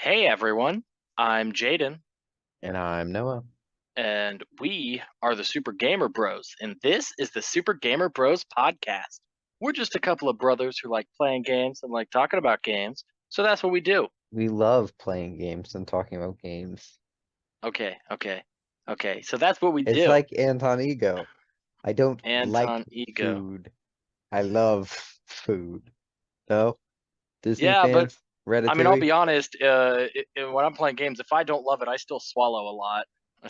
Hey everyone, I'm Jaden, And I'm Noah. and we are the Super Gamer Bros, and this is the Super Gamer Bros podcast. We're just a couple of brothers who like playing games and like talking about games, so that's what we do. We love playing games and talking about games. Okay, so that's what we It's do. like Anton Ego. I don't like Anton Ego. food. I love food. No? Disney Yeah, but fans? I mean, I'll Ratatouille? be honest. When I'm playing games, if I don't love it, I still swallow a lot. I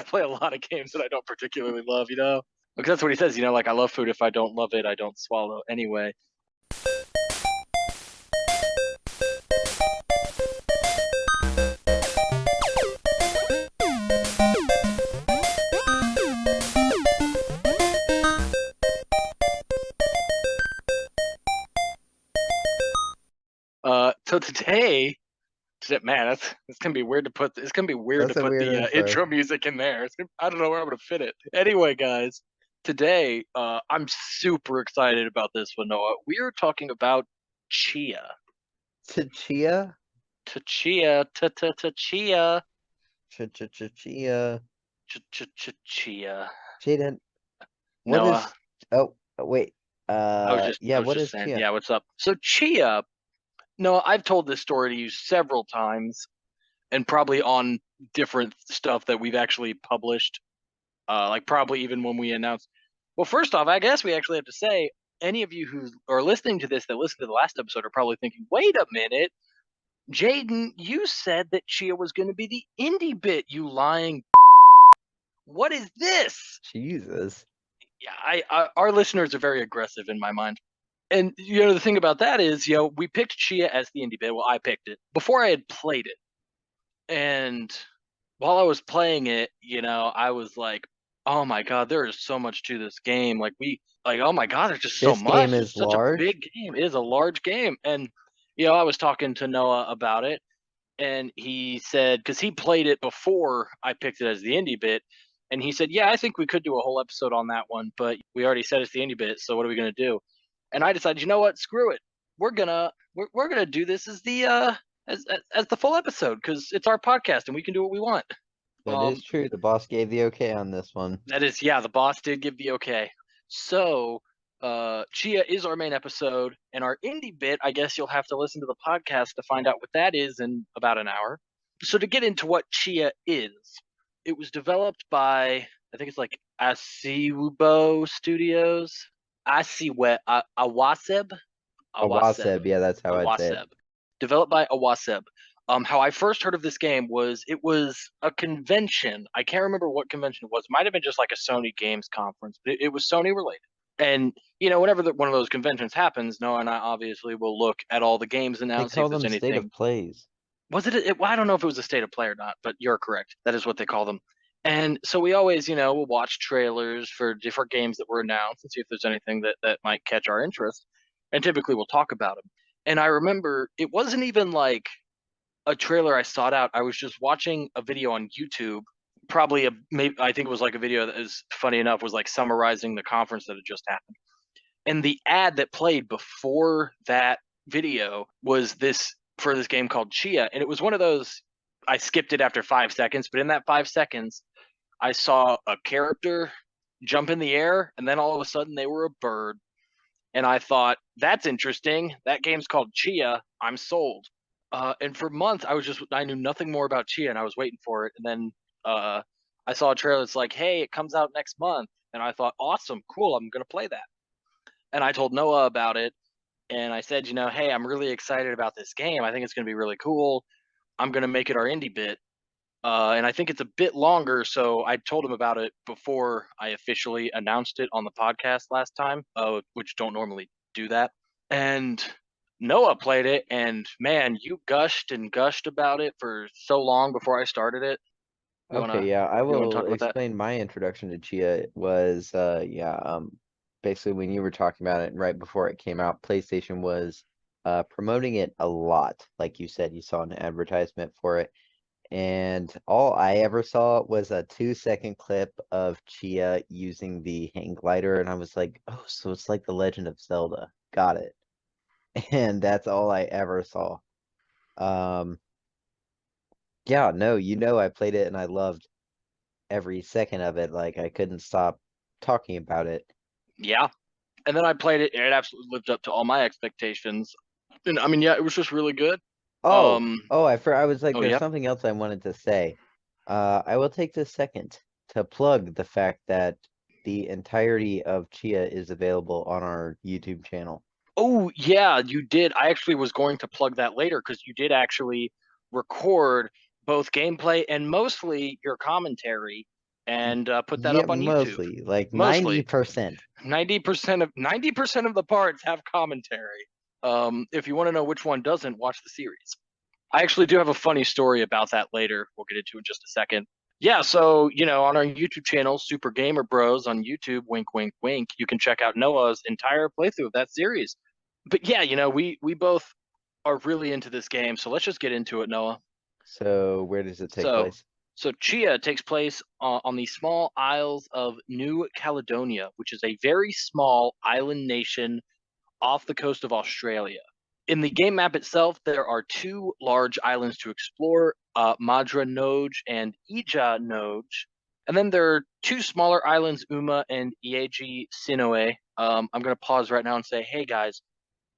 play a lot of games that I don't particularly love. Because that's what he says. Like I love food. If I don't love it, I don't swallow anyway. So today, man, it's gonna be weird to put. It's gonna be weird to That's a put weird the intro. intro music in there. I don't know where I'm gonna fit it. Anyway, guys, today, I'm super excited about this one, Noah. We are talking about Chia. Tchia? Tchia, Tchia, Chia. Chia. Jaden, what Noah, is... Oh, wait. I Yeah, was what just is saying, Chia? yeah. What's up? So Chia. Noah, I've told this story to you several times, and probably on different stuff that we've actually published. Like probably even when we announced. Well, first off, I guess we actually have to say any of you who are listening to this that listened to the last episode are probably thinking, wait a minute, Jaden, you said that Chia was going to be the indie bit, you lying. What is this? Jesus. Yeah, our listeners are very aggressive in my mind. And the thing about that is, we picked Chia as the indie bit. Well, I picked it before I had played it. And while I was playing it, I was like, "Oh my god, there is so much to this game." Oh my god, there's just so This game much. It's is such a large? big game. It is a large game, and I was talking to Noah about it, and he said because he played it before I picked it as the indie bit, and he said, "Yeah, I think we could do a whole episode on that one, but we already said it's the indie bit, so what are we gonna do?" And I decided, you know what? Screw it. We're gonna do this as as the full episode because it's our podcast and we can do what we want. That is Um, true. The boss gave the okay on this one. that is, yeah, the boss did give the okay. So, Chia is our main episode, and our indie bit, I guess you'll have to listen to the podcast to find out what that is in about an hour. So, to get into what Chia is, it was developed by, I think it's like Asiwubo Studios, Awaseb, A Awaseb, waseb, yeah, that's how I'd say it. Awaseb, developed by Awaseb. How I first heard of this game was it was a convention. I can't remember what convention it was. It might have been just like a Sony Games conference, but it was Sony related. And whenever one of those conventions happens, Noah and I obviously will look at all the games and They now see call if there's them state anything. of plays. Was it? Well, I don't know if it was a state of play or not, but you're correct. That is what they call them. And so we always, will watch trailers for different games that were announced and see if there's anything that might catch our interest. And typically we'll talk about them. And I remember it wasn't even like a trailer I sought out. I was just watching a video on YouTube. Probably maybe I think it was like a video that is funny enough was like summarizing the conference that had just happened. And the ad that played before that video was this for this game called Chia, and it was one of those. I skipped it after 5 seconds, but in that 5 seconds, I saw a character jump in the air, and then all of a sudden they were a bird, and I thought that's interesting. That game's called Chia. I'm sold. And for months, I knew nothing more about Chia, and I was waiting for it. And then I saw a trailer. It's like, hey, it comes out next month, and I thought, awesome, cool. I'm gonna play that. And I told Noah about it, and I said, hey, I'm really excited about this game. I think it's gonna be really cool. I'm gonna make it our indie bit. And I think it's a bit longer, so I told him about it before I officially announced it on the podcast last time, which don't normally do that. And Noah played it, and man, you gushed and gushed about it for so long before I started it. You Okay, wanna yeah, I you wanna will talk about that? explain my introduction to Chia was basically when you were talking about it right before it came out, PlayStation was promoting it a lot. Like you said, you saw an advertisement for it, and all I ever saw was a 2-second clip of Chia using the hang glider, and I was like, oh, so it's like The Legend of Zelda. Got it. And that's all I ever saw. Um Yeah, no, I played it and I loved every second of it. Like I couldn't stop talking about it. Yeah. And then I played it, and it absolutely lived up to all my expectations. And I mean, yeah, it was just really good. Oh, Um, I was like, oh there's yeah. something else I wanted to say. I will take this second to plug the fact that the entirety of Chia is available on our YouTube channel. Oh yeah, you did. I actually was going to plug that later because you did actually record both gameplay and mostly your commentary and put that Yeah, up on YouTube. mostly, like Mostly 90%. 90% of the parts have commentary. If you want to know which one doesn't, watch the series. I actually do have a funny story about that later. We'll get into it in just a second. Yeah, so on our YouTube channel, Super Gamer Bros on YouTube, wink, wink, wink, you can check out Noah's entire playthrough of that series. But yeah, we both are really into this game, so let's just get into it, Noah. So where does it take So, place? so Tchia takes place on the small isles of New Caledonia, which is a very small island nation off the coast of Australia. In the game map itself, there are two large islands to explore, Madra Noj and Ija Noj. And then there are two smaller islands, Uma and Ieji Sinoe. I'm going to pause right now and say, hey guys,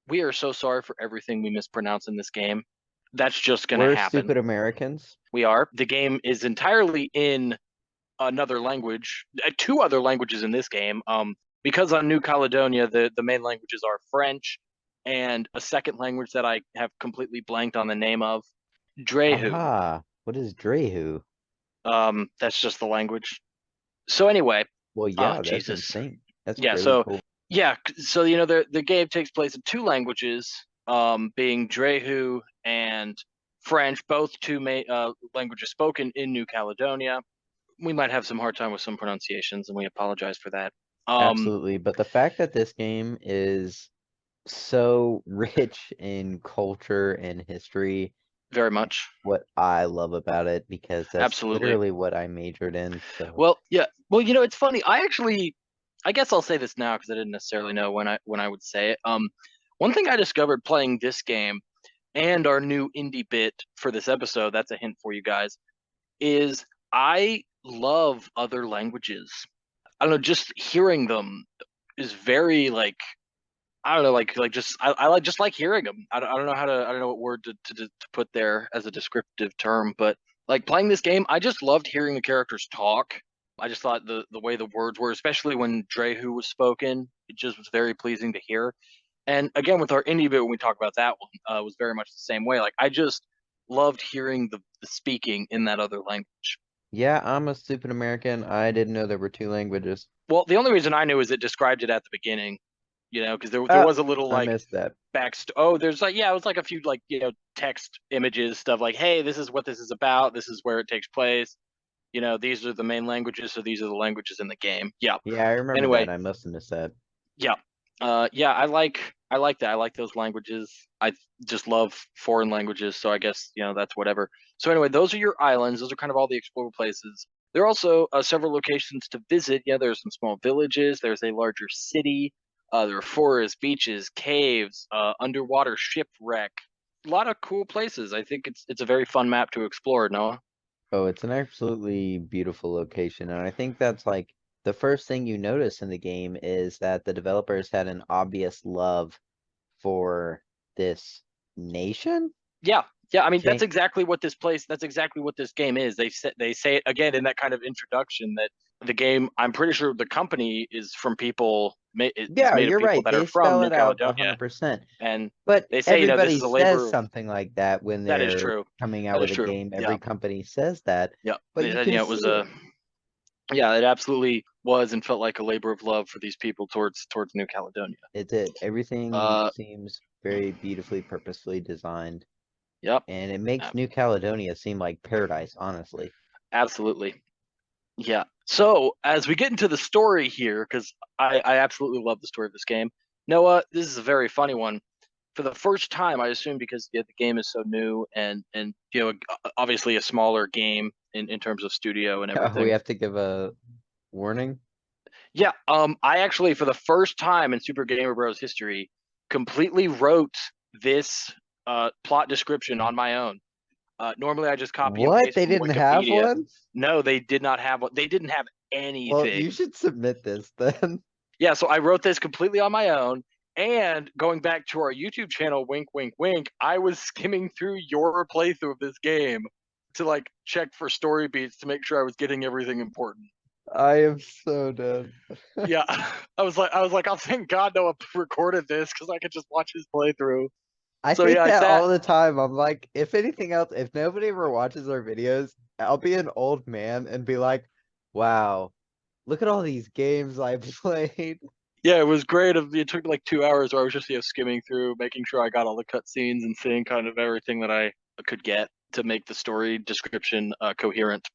we are so sorry for everything we mispronounce in this game. That's just going to We're happen. stupid Americans. We are. The game is entirely in another language, two other languages in this game. Because on New Caledonia, the main languages are French and a second language that I have completely blanked on the name of, Drehu. Aha, what is Drehu? That's just the language. So anyway, Well, yeah, that's Jesus, insane. That's yeah. very So cool. yeah, so the game takes place in two languages, being Drehu and French, both two languages spoken in New Caledonia. We might have some hard time with some pronunciations, and we apologize for that. Um, Absolutely. But the fact that this game is so rich in culture and history, very much, what I love about it, because that's absolutely. literally what I majored in. So, Well, yeah. Well, it's funny. I guess I'll say this now because I didn't necessarily know when I would say it. One thing I discovered playing this game and our new indie bit for this episode, that's a hint for you guys, is I love other languages. I don't know, just hearing them is very like I don't know, like just I like just like hearing them. I don't know I don't know what word to put there as a descriptive term, but like playing this game, I just loved hearing the characters talk. I just thought the way the words were, especially when Drehu was spoken, it just was very pleasing to hear. And again, with our indie bit, when we talk about that one, was very much the same way. Like I just loved hearing the speaking in that other language. yeah, I'm a stupid American. I didn't know there were two languages. Well, the only reason I knew is it described it at the beginning, because there Oh, was a little I like missed that. there's like it was like a few like text images stuff like, hey, this is what this is about, this is where it takes place, these are the main languages, so these are the languages in the game. Yeah. Yeah, I remember Anyway, that. I must have missed that. yeah. Yeah, I like that. I like those languages. I just love foreign languages, so I guess that's whatever. So anyway, those are your islands. Those are kind of all the explorable places. There are also several locations to visit. Yeah, there's some small villages. There's a larger city. There are forests, beaches, caves, underwater shipwreck. A lot of cool places. I think it's a very fun map to explore, Noah. Oh, it's an absolutely beautiful location, and I think that's like the first thing you notice in the game is that the developers had an obvious love for this nation. Yeah, yeah. I mean, that's Change. exactly what this place. That's exactly what this game is. They say it again in that kind of introduction that the game. I'm pretty sure the company is from people. Is Yeah, made of you're people right. that are They from spell New it out Caledonia, 100%. and But they say this everybody is a says labor of. something like that when That is they're true. coming out That is with a true. game. Yeah, Every company says that, yeah. but They you said can it was see a. it. Yeah, it absolutely was and felt like a labor of love for these people towards New Caledonia. It did. Everything Uh, seems very beautifully, purposefully designed, yep. and it makes ab- New Caledonia seem like paradise, honestly. Absolutely. Yeah. So as we get into the story here, because I absolutely love the story of this game. Noah, this is a very funny one. For the first time, I assume because the game is so new and obviously a smaller game in terms of studio and We everything. have to give a warning. Yeah. I actually for the first time in Super Gamer Bros history completely wrote this plot description on my own. Normally, I just copy and What? paste They from didn't have Wikipedia. one? No, they did not have one. They didn't have Well, anything. you should submit this then. Yeah, so I wrote this completely on my own. And going back to our YouTube channel, wink, wink, wink, I was skimming through your playthrough of this game to like check for story beats to make sure I was getting everything important. I am so dead. Yeah, oh, thank God no one recorded this because I could just watch his playthrough. I So think yeah, I that sat. all the time. I'm like, if anything else, if nobody ever watches our videos, I'll be an old man and be like, wow, look at all these games I played. Yeah, it was great. It took like 2 hours where I was just skimming through, making sure I got all the cutscenes and seeing kind of everything that I could get to make the story description coherent.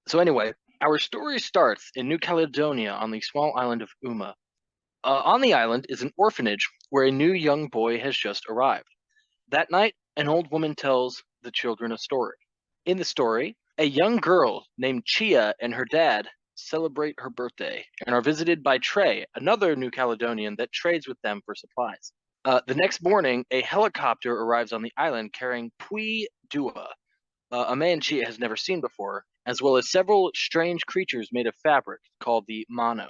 So anyway, our story starts in New Caledonia on the small island of Uma. On the island is an orphanage where a new young boy has just arrived. That night, an old woman tells the children a story. In the story, a young girl named Tchia and her dad celebrate her birthday and are visited by Trey, another New Caledonian that trades with them for supplies. The next morning, a helicopter arrives on the island carrying Pui Dua, a man Chia has never seen before, as well as several strange creatures made of fabric called the Mano.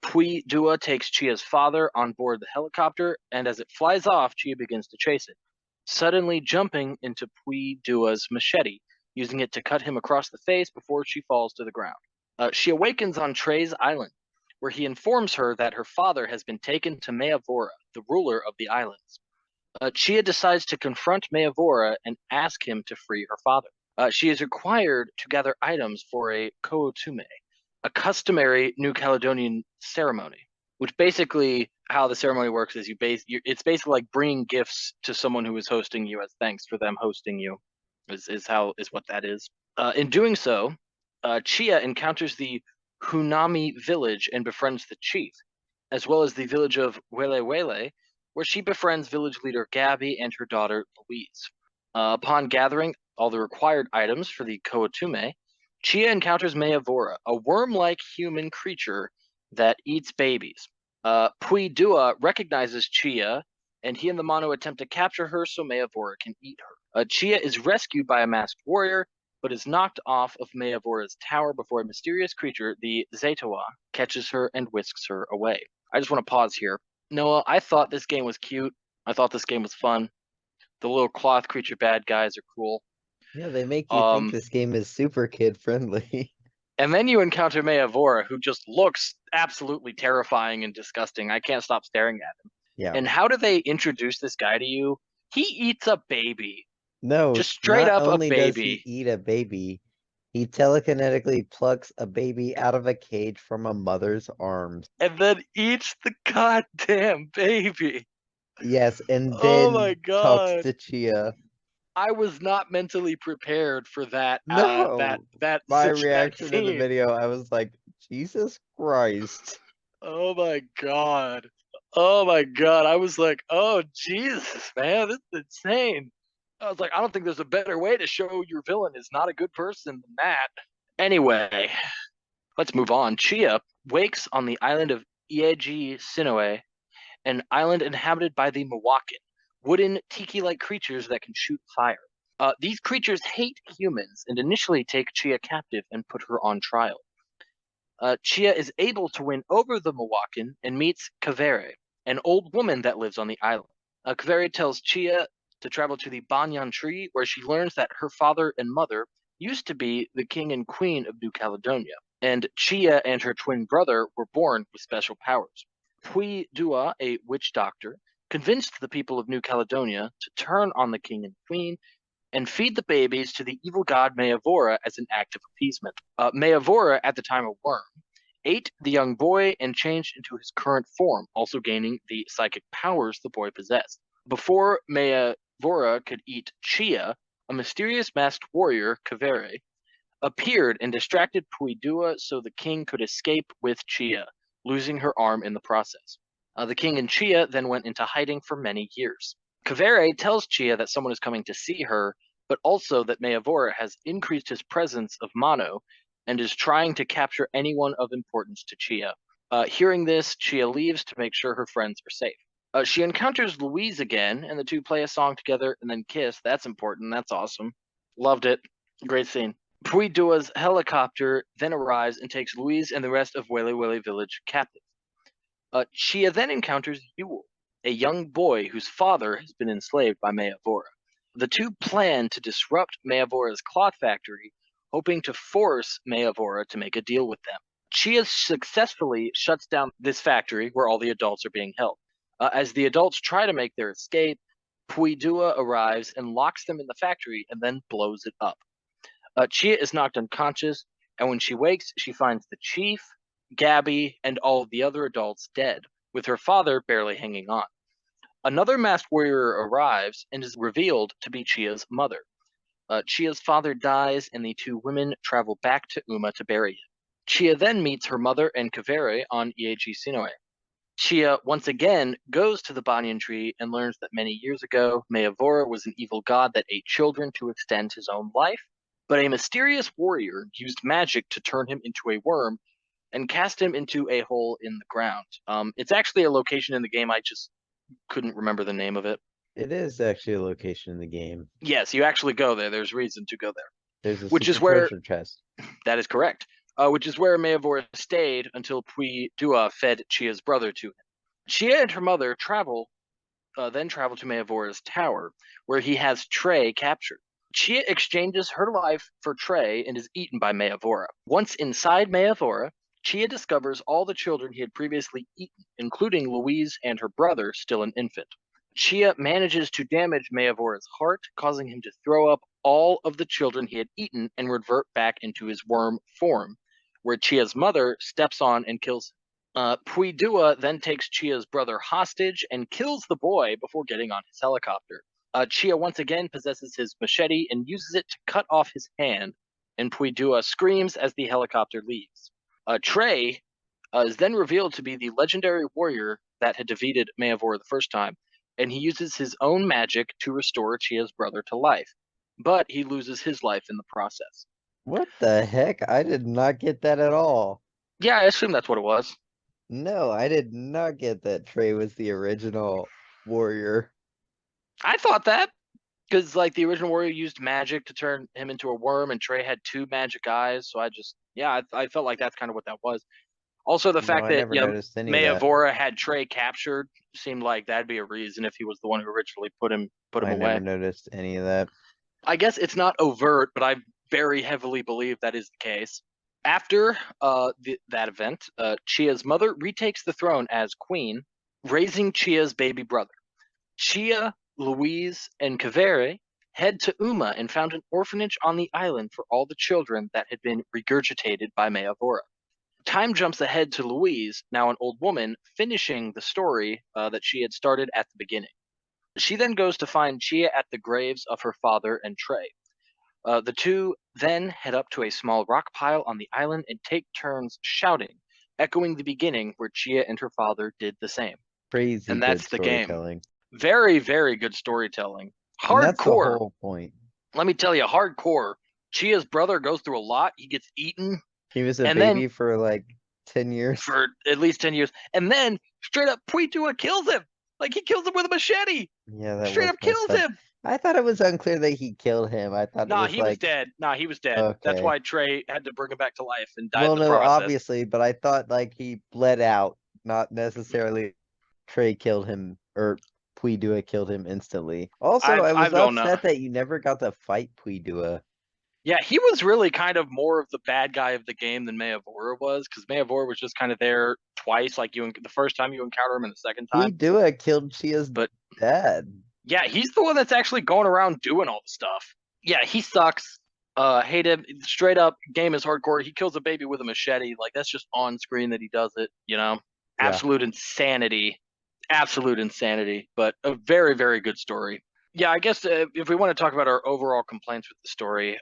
Pui Dua takes Chia's father on board the helicopter, and as it flies off, Chia begins to chase it, suddenly jumping into Pui Dua's machete, using it to cut him across the face before she falls to the ground. She awakens on Trey's island, where he informs her that her father has been taken to Meavora, the ruler of the islands. Chia decides to confront Meavora and ask him to free her father. She is required to gather items for a koutume, a customary New Caledonian ceremony, which basically how the ceremony works is it's basically like bringing gifts to someone who is hosting you as thanks for them hosting you, is what that is. In doing so, Chia encounters the Hunami village and befriends the chief, as well as the village of Wele Wele, where she befriends village leader Gabby and her daughter Louise. Upon gathering all the required items for the Koutume, Chia encounters Meavora, a worm-like human creature that eats babies. Pui Dua recognizes Chia, and he and the Mono attempt to capture her so Meavora can eat her. Chia is rescued by a masked warrior, but is knocked off of Meavora's tower before a mysterious creature, the Zetawa, catches her and whisks her away. I just want to pause here. Noah, I thought this game was cute. I thought this game was fun. The little cloth creature bad guys are cool. Yeah, they make you think Um, this game is super kid friendly. and then you encounter Meavora, who just looks absolutely terrifying and disgusting. I can't stop staring at him. Yeah. And how do they introduce this guy to you? He eats a baby, No, just straight not up a only does he baby. eat a baby, he telekinetically plucks a baby out of a cage from a mother's arms. And then eats the goddamn baby. Yes, and Oh my then talks god. to Chia. I was not mentally prepared for No, my that reaction in the scene. video, I was like, Jesus Christ. Oh my god. Oh my god. I was like, "Oh Jesus, man, this is insane." I was like, "I don't think there's a better way to show your villain is not a good person than that." Anyway, let's move on. Chia wakes on the island of Ieji Sinoe, an island inhabited by the Mawakan, wooden tiki-like creatures that can shoot fire. These creatures hate humans and initially take Chia captive and put her on trial. Chia is able to win over the Mawakan and meets Kavere, an old woman that lives on the island. Kavere tells Chia to travel to the Banyan tree, where she learns that her father and mother used to be the king and queen of New Caledonia, and Chia and her twin brother were born with special powers. Pui Dua, a witch doctor, convinced the people of New Caledonia to turn on the king and queen and feed the babies to the evil god Meavora as an act of appeasement. Meavora, at the time a worm, ate the young boy and changed into his current form, also gaining the psychic powers the boy possessed. Before Meavora could eat Chia, a mysterious masked warrior, Kavere, appeared and distracted Puidua so the king could escape with Chia, losing her arm in the process. The king and Chia then went into hiding for many years. Kavere tells Chia that someone is coming to see her, but also that Meavora has increased his presence of Mano and is trying to capture anyone of importance to Chia. Hearing this, Chia leaves to make sure her friends are safe. She encounters Louise again, and the two play a song together and then kiss. That's important. That's awesome. Loved it. Great scene. Puidua's helicopter then arrives and takes Louise and the rest of Wele Wele village captive. Tchia then encounters Yule, a young boy whose father has been enslaved by Meavora. The two plan to disrupt Meavora's cloth factory, hoping to force Meavora to make a deal with them. Chia successfully shuts down this factory where all the adults are being held. As the adults try to make their escape, Puidua arrives and locks them in the factory and then blows it up. Chia is knocked unconscious, and when she wakes, she finds the chief, Gabby, and all of the other adults dead, with her father barely hanging on. Another masked warrior arrives and is revealed to be Chia's mother. Chia's father dies, and the two women travel back to Uma to bury him. Chia then meets her mother and Kavere on Ieji Sinoe. Chia once again goes to the banyan tree and learns that many years ago, Meavora was an evil god that ate children to extend his own life, but a mysterious warrior used magic to turn him into a worm and cast him into a hole in the ground. It's actually a location in the game. I just couldn't remember the name of it. It is actually a location in the game. Yes, you actually go there. There's reason to go there, There's a which is secret where treasure chest. that is correct. Which is where Meavora stayed until Pui Dua fed Chia's brother to him. Chia and her mother then travel to Meavora's tower, where he has Trey captured. Chia exchanges her life for Trey and is eaten by Meavora. Once inside Meavora, Chia discovers all the children he had previously eaten, including Louise and her brother, still an infant. Chia manages to damage Meavora's heart, causing him to throw up all of the children he had eaten and revert back into his worm form, where Chia's mother steps on and kills him. Puidua then takes Chia's brother hostage and kills the boy before getting on his helicopter. Chia once again possesses his machete and uses it to cut off his hand, and Puidua screams as the helicopter leaves. Trey is then revealed to be the legendary warrior that had defeated Meavora the first time, and he uses his own magic to restore Chia's brother to life, but he loses his life in the process. What the heck? I did not get that at all. Yeah, I assume that's what it was. No, I did not get that Trey was the original warrior. I thought that because like the original warrior used magic to turn him into a worm, and Trey had two magic eyes. So I felt like that's kind of what that was. Also, the No, fact I that never noticed any of that. Meavora had Trey captured seemed like that'd be a reason if he was the one who originally put him I never away. noticed any of that. I guess it's not overt, but I very heavily believe that is the case. After that event, Chia's mother retakes the throne as queen, raising Chia's baby brother. Chia, Louise, and Kavere head to Uma and found an orphanage on the island for all the children that had been regurgitated by Meavora. Time jumps ahead to Louise, now an old woman, finishing the story that she had started at the beginning. She then goes to find Chia at the graves of her father and Trey. The two then head up to a small rock pile on the island and take turns shouting, echoing the beginning where Chia and her father did the same. Crazy And good that's the game. storytelling. Very, very good storytelling. And that's the Hardcore. whole point. Let me tell you, hardcore. Chia's brother goes through a lot. He gets eaten, He was a and then baby for like 10 years. for at least 10 years, and then straight up Puitua kills him. Like he kills him with a machete. Yeah, that Straight was up messed kills up. him. I thought it was unclear that he killed him. I thought it Nah, was he was like, dead. Nah, he was dead. That's okay. why Trey had to bring him back to life and died Well, in the no, process. obviously, but I thought like he bled out, not necessarily Trey killed him or Puidua killed him instantly. Also, I I was don't know. upset that you never got to fight Puidua. Yeah, he was really kind of more of the bad guy of the game than Meavora was, because Meavora was just kind of there twice, like the first time you encounter him and the second time. Puidua killed Chia's But dad. yeah, he's the one that's actually going around doing all the stuff. Yeah, he sucks. Hate him. Straight up, game is hardcore. He kills a baby with a machete. Like that's just on screen that he does it. Yeah. Absolute insanity. Absolute insanity. But a very, very good story. Yeah, I guess if we want to talk about our overall complaints with the story,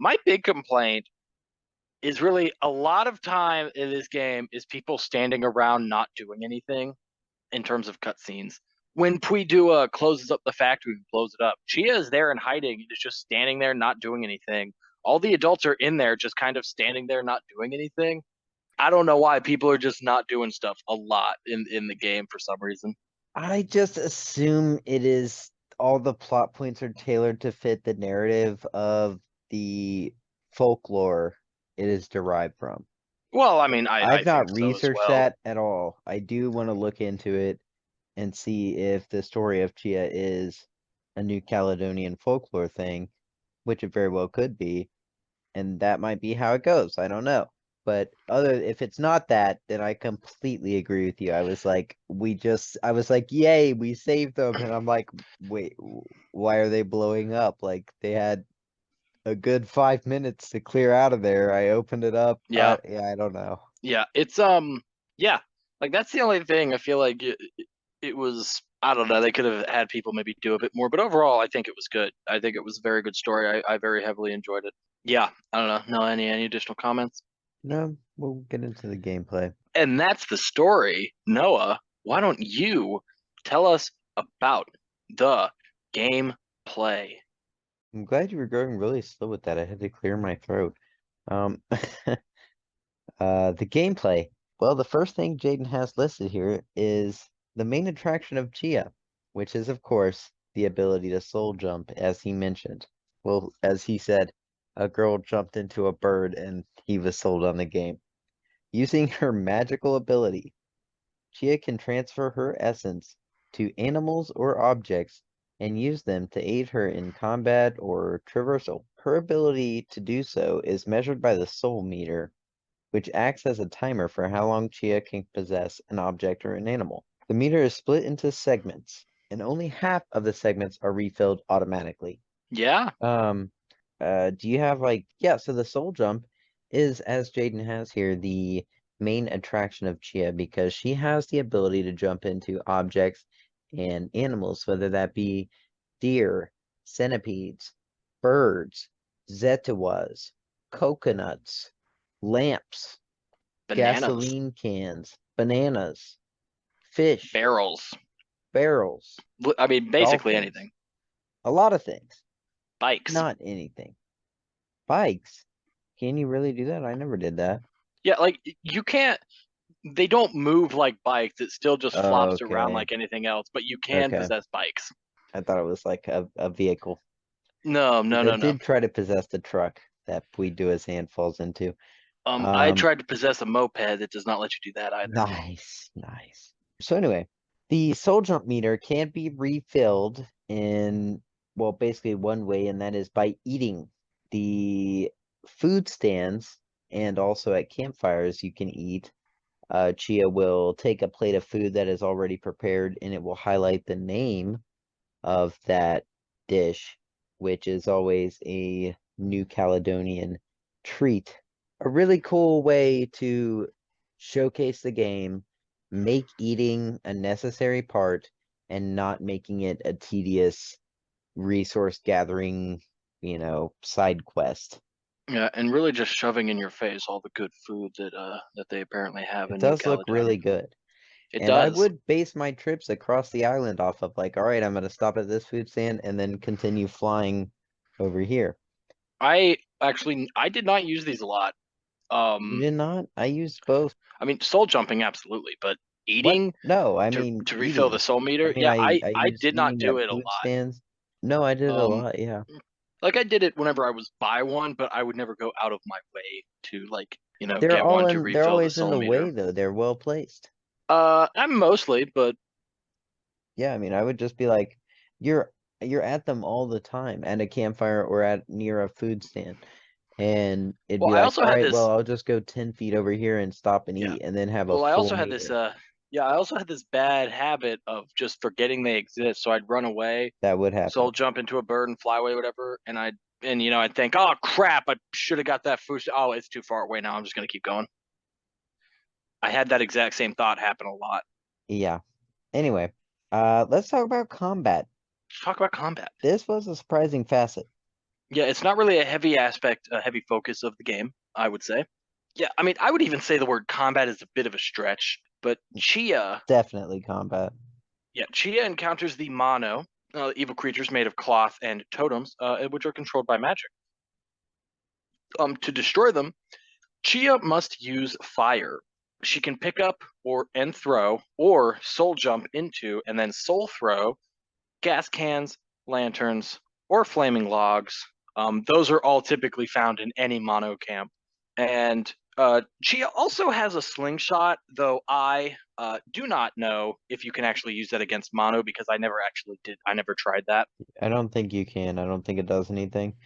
my big complaint is really a lot of time in this game is people standing around not doing anything in terms of cutscenes. When Puidua closes up the factory and blows it up, Chia is there and hiding and is just standing there not doing anything. All the adults are in there just kind of standing there not doing anything. I don't know why people are just not doing stuff a lot in the game for some reason. I just assume it is all the plot points are tailored to fit the narrative of the folklore it is derived from. Well, I mean, I I've think not so as researched well. that at all. I do want to look into it and see if the story of Tchia is a New Caledonian folklore thing, which it very well could be, and that might be how it goes. I don't know. But if it's not that, then I completely agree with you. I was like, yay, we saved them. And I'm like, wait, why are they blowing up? Like they had a good 5 minutes to clear out of there. I opened it up. Yeah, Yeah, I don't know. yeah. It's yeah. Like that's the only thing I feel like it was. I don't know. They could have had people maybe do a bit more, but overall, I think it was good. I think it was a very good story. I very heavily enjoyed it. Yeah, I don't know. No, any additional comments? No, we'll get into the gameplay. And that's the story. Noah, why don't you tell us about the gameplay? I'm glad you were going really slow with that. I had to clear my throat. Um, the gameplay. Well, the first thing Jaden has listed here is the main attraction of Chia, which is, of course, the ability to soul jump, as he mentioned. Well, as he said, a girl jumped into a bird and he was sold on the game. Using her magical ability, Chia can transfer her essence to animals or objects and use them to aid her in combat or traversal. Her ability to do so is measured by the soul meter, which acts as a timer for how long Chia can possess an object or an animal. The meter is split into segments, and only half of the segments are refilled automatically. Yeah, Um, do you have yeah, so the soul jump is, as Jaden has here, the main attraction of Chia because she has the ability to jump into objects and animals, whether that be deer, centipedes, birds, zetawas, coconuts, lamps, bananas, gasoline cans, bananas, fish, barrels. barrels, I mean, basically dolphins, anything. a lot of things. Bikes. Not anything. Bikes. Can you really do that? I never did that. Yeah, like you can't. They don't move like bikes. It still just flops around Okay. like anything else. But you can Okay. possess bikes. I thought it was like a vehicle. No, no, Because I no, no. did try to possess the truck that we do his hand falls into. I Um, tried to possess a moped. It does not let you do that either. nice, nice. So anyway, the soul jump meter can be refilled in, well, basically one way, and that is by eating the food stands and also at campfires you can eat. Chia will take a plate of food that is already prepared and it will highlight the name of that dish, which is always a New Caledonian treat. A really cool way to showcase the game, make eating a necessary part, and not making it a tedious resource gathering, side quest. Yeah, and really just shoving in your face all the good food that they apparently have It in New does look Caledonia. really good. It And I does. would base my trips across the island off of like, all right, I'm gonna stop at this food stand and then continue flying over here. I did not use these a lot. You Um, did not? I used both. I mean, soul jumping absolutely, but What? eating No, I to mean refill the eating. soul I meter, mean, yeah, I I used did not eating do at it a food lot. stands. No, I did it a Um, lot, yeah. like I did it whenever I was by one, but I would never go out of my way to like, They're get all one to in, they're refill the always in soul the way meter. though. They're well placed. I'm mostly, but Yeah, I mean, I would just be like, you're you're at them all the time at a campfire or at near a food stand. And it'd well, be I like, also all had right, well, this, I'll just go 10 feet over here and stop and yeah. eat and then have a Well, I full also had this, meal. yeah, I also had this bad habit of just forgetting they exist. So I'd run away, That would soul happen. jump into a bird and fly away, whatever, and I'd think, oh crap, I should have got that food. Oh, it's too far away now. I'm just gonna keep going. I had that exact same thought happen a lot. Yeah. Anyway, let's talk about combat. Let's talk about combat. This was a surprising facet. Yeah, it's not really a heavy aspect, a heavy focus of the game, I would say. Yeah, I mean, I would even say the word combat is a bit of a stretch, but Definitely combat. Chia encounters the Mono, evil creatures made of cloth and totems, which are controlled by magic. To destroy them, Chia must use fire. She can pick up and throw, or soul jump into, and then soul throw gas cans, lanterns, or flaming logs. Those are all typically found in any mono camp. And Chia also has a slingshot, though I do not know if you can actually use that against mono because I never actually did. I never tried that. I don't think you can. I don't think it does anything.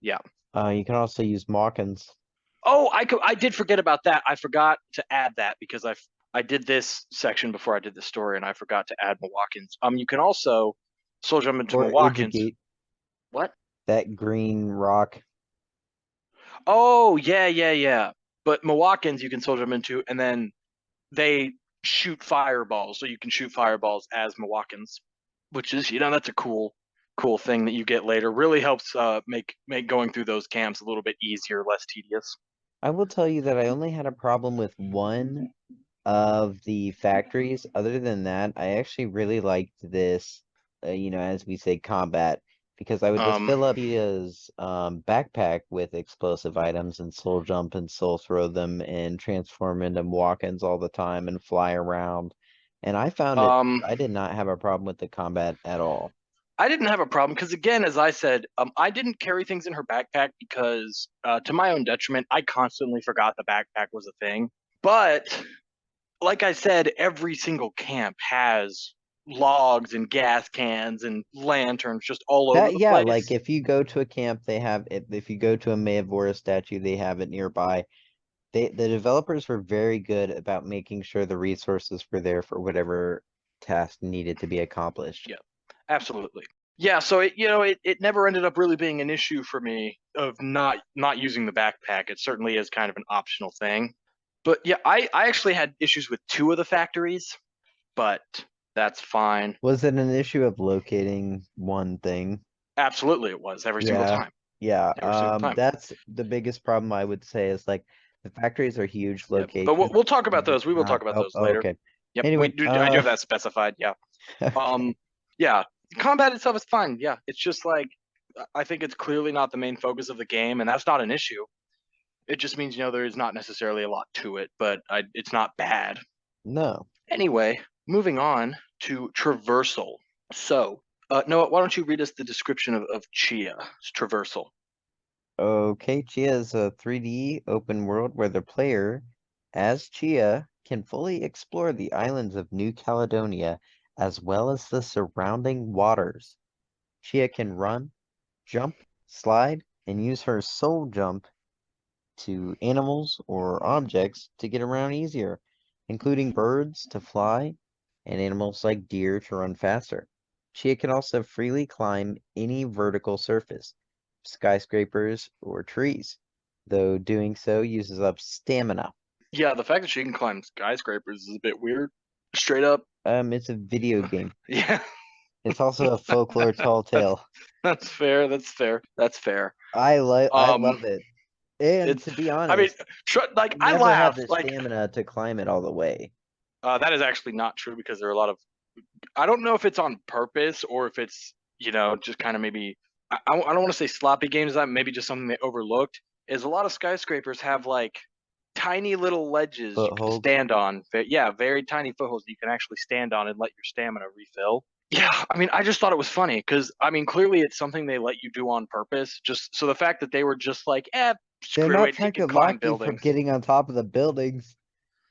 Yeah. You can also use Mawkins. Oh, I did forget about that. I forgot to add that because I did this section before I did the story, and I forgot to add Mawakins. You can also soul jump into Or Mawakins. Educate, What? that green rock. Oh, yeah, yeah, yeah. But Mawakins you can soul jump into, and then they shoot fireballs, so you can shoot fireballs as Mawakins, which is that's a cool thing that you get later. Really helps make going through those camps a little bit easier, less tedious. I will tell you that I only had a problem with one of the factories. Other than that, I actually really liked this, as we say, combat, because I would just Um, fill up his backpack with explosive items and soul jump and soul throw them and transform into walk-ins all the time and fly around. And I found um, I did not have a problem with the combat at all. I didn't have a problem because, again, as I said, I didn't carry things in her backpack because, to my own detriment, I constantly forgot the backpack was a thing. But like I said, every single camp has logs and gas cans and lanterns just all over That, the yeah, like place. if you go to a camp, they have it. If you go to a Meavora statue, they have it nearby. The developers were very good about making sure the resources were there for whatever task needed to be accomplished. Yeah, absolutely. Yeah, so it never ended up really being an issue for me of not using the backpack. It certainly is kind of an optional thing. But yeah, I actually had issues with two of the factories, but that's fine. Was it an issue of locating one thing? Absolutely, it was every single Yeah, time. yeah. Every single time. That's the biggest problem I would say is like the factories are huge Yeah, but locations. we'll talk about And those. it's We will not. talk about Oh, those oh, later. okay. Yep, we Anyway, do. I do have that specified. Yeah. okay. Um, yeah, combat itself is fine. Yeah, it's just like I think it's clearly not the main focus of the game, and that's not an issue. It just means there is not necessarily a lot to it, but it's not bad. No. Anyway, moving on to traversal. So, Noah, why don't you read us the description of Chia's traversal? Okay, Chia is a 3D open world where the player, as Chia, can fully explore the islands of New Caledonia as well as the surrounding waters. Chia can run, jump, slide, and use her soul jump to animals or objects to get around easier, including birds to fly and animals like deer to run faster. Chia can also freely climb any vertical surface, skyscrapers or trees, though doing so uses up stamina. Yeah, the fact that she can climb skyscrapers is a bit weird. Straight up. It's a video game. Yeah, It's also a folklore tall tale. that's fair. That's fair. That's fair. I Um, love it. And it's. to be I mean, honest, like I never had laugh. the Like stamina to climb it all the way. that is actually not true because there are a lot of. I don't know if it's on purpose or if it's just kind of maybe. I don't want to say sloppy games. That maybe just something they overlooked. Is a lot of skyscrapers have like tiny little ledges you can Footholds. stand on. Yeah, very tiny footholds that you can actually stand on and let your stamina refill. Yeah, I mean, I just thought it was funny because I mean, clearly it's something they let you do on purpose. Just so the fact that they were just like, They're screw not it, you trying can to climb lock you from buildings. getting on top of the buildings.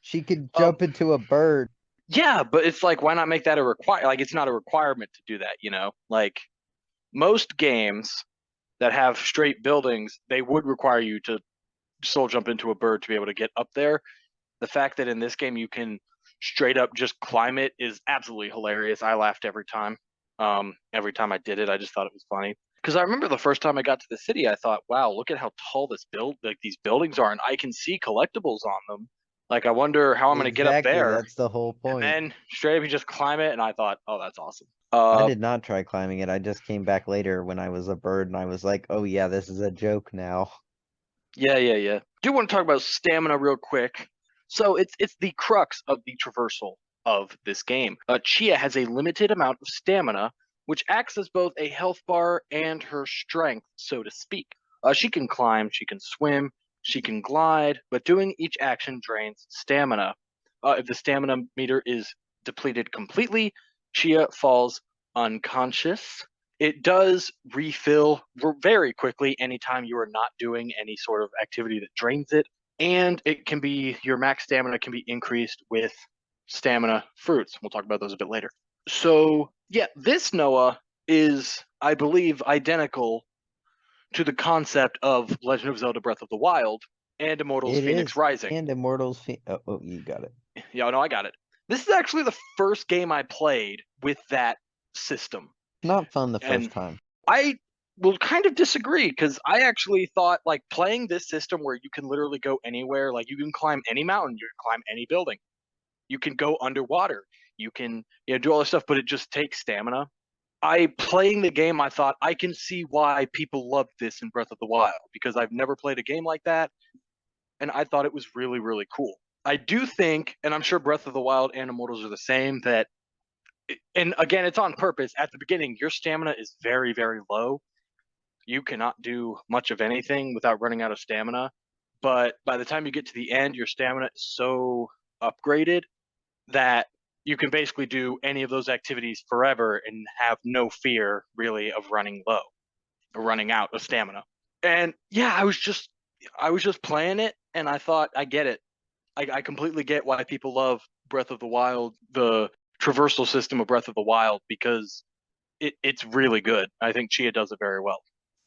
She could Um, jump into a bird. yeah, but it's like, why not make that a require? Like, it's not a requirement to do that. Like most games that have straight buildings, they would require you to soul jump into a bird to be able to get up there. The fact that in this game you can straight up just climb it is absolutely hilarious. I laughed every time. Every time I did it, I just thought it was funny. Because I remember the first time I got to the city, I thought, "Wow, look at how tall like these buildings are, and I can see collectibles on them. Like, I wonder how I'm going to get up Exactly, there." that's the whole And point. then straight up, you just climb it, and I thought, "Oh, that's awesome." I did not try climbing it. I just came back later when I was a bird and I was like, oh yeah, this is a joke now. Yeah, yeah, yeah. Do want to talk about stamina real quick. So it's the crux of the traversal of this game. Chia has a limited amount of stamina, which acts as both a health bar and her strength, so to speak. She can climb, she can swim, she can glide, but doing each action drains stamina. If the stamina meter is depleted completely, Chia falls unconscious. It does refill very quickly anytime you are not doing any sort of activity that drains it. And it can be, your max stamina can be increased with stamina fruits. We'll talk about those a bit later. So, yeah, this Noah is, I believe, identical to the concept of Legend of Zelda Breath of the Wild and Immortals It Phoenix is. Rising. And Immortals. Oh, you got it. Yeah, no, I got it. This is actually the first game I played with that system. Not fun the And first time. I will kind of disagree because I actually thought like playing this system where you can literally go anywhere, like you can climb any mountain, you can climb any building, you can go underwater, you can do all this stuff, but it just takes stamina. I playing the game, I thought I can see why people loved this in Breath of the Wild because I've never played a game like that, and I thought it was really really cool. I do think, and I'm sure Breath of the Wild and Immortals are the same, that and again it's on purpose. At the beginning, your stamina is very very low. You cannot do much of anything without running out of stamina. But by the time you get to the end, your stamina is so upgraded that you can basically do any of those activities forever and have no fear really of running low or running out of stamina. And yeah, I was just playing it and I thought I get it. I completely get why people love Breath of the Wild, the traversal system of Breath of the Wild, because it's really good. I think Chia does it very well.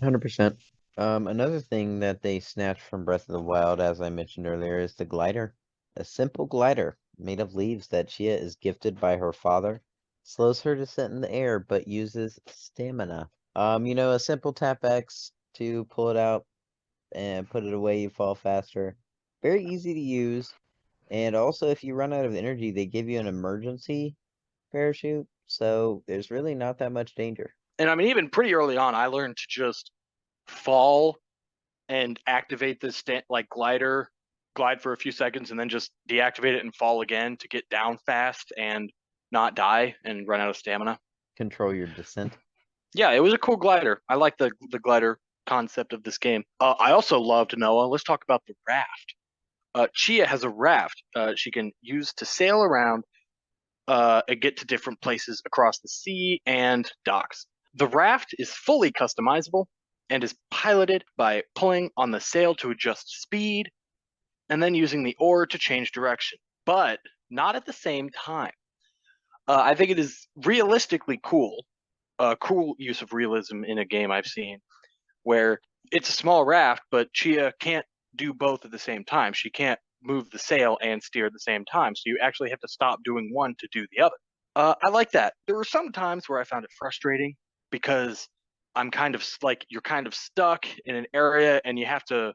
100%. Another thing that they snatched from Breath of the Wild, as I mentioned earlier, is the glider. A simple glider made of leaves that Chia is gifted by her father. Slows her descent in the air, but uses stamina. A simple tap X to pull it out and put it away, you fall faster. Very easy to use. And also, if you run out of energy, they give you an emergency parachute. So there's really not that much danger. And I mean, even pretty early on, I learned to just fall and activate this like glider, glide for a few seconds, and then just deactivate it and fall again to get down fast and not die and run out of stamina. Control your descent. Yeah, it was a cool glider. I like the glider concept of this game. I also loved Noah. Let's talk about the raft. Chia has a raft she can use to sail around and get to different places across the sea and docks. The raft is fully customizable and is piloted by pulling on the sail to adjust speed and then using the oar to change direction, but not at the same time. I think it is realistically cool, a cool use of realism in a game I've seen, where it's a small raft, but Chia can't do both at the same time. She can't move the sail and steer at the same time, so you actually have to stop doing one to do the other. I like that. There were some times where I found it frustrating because I'm kind of like you're kind of stuck in an area and you have to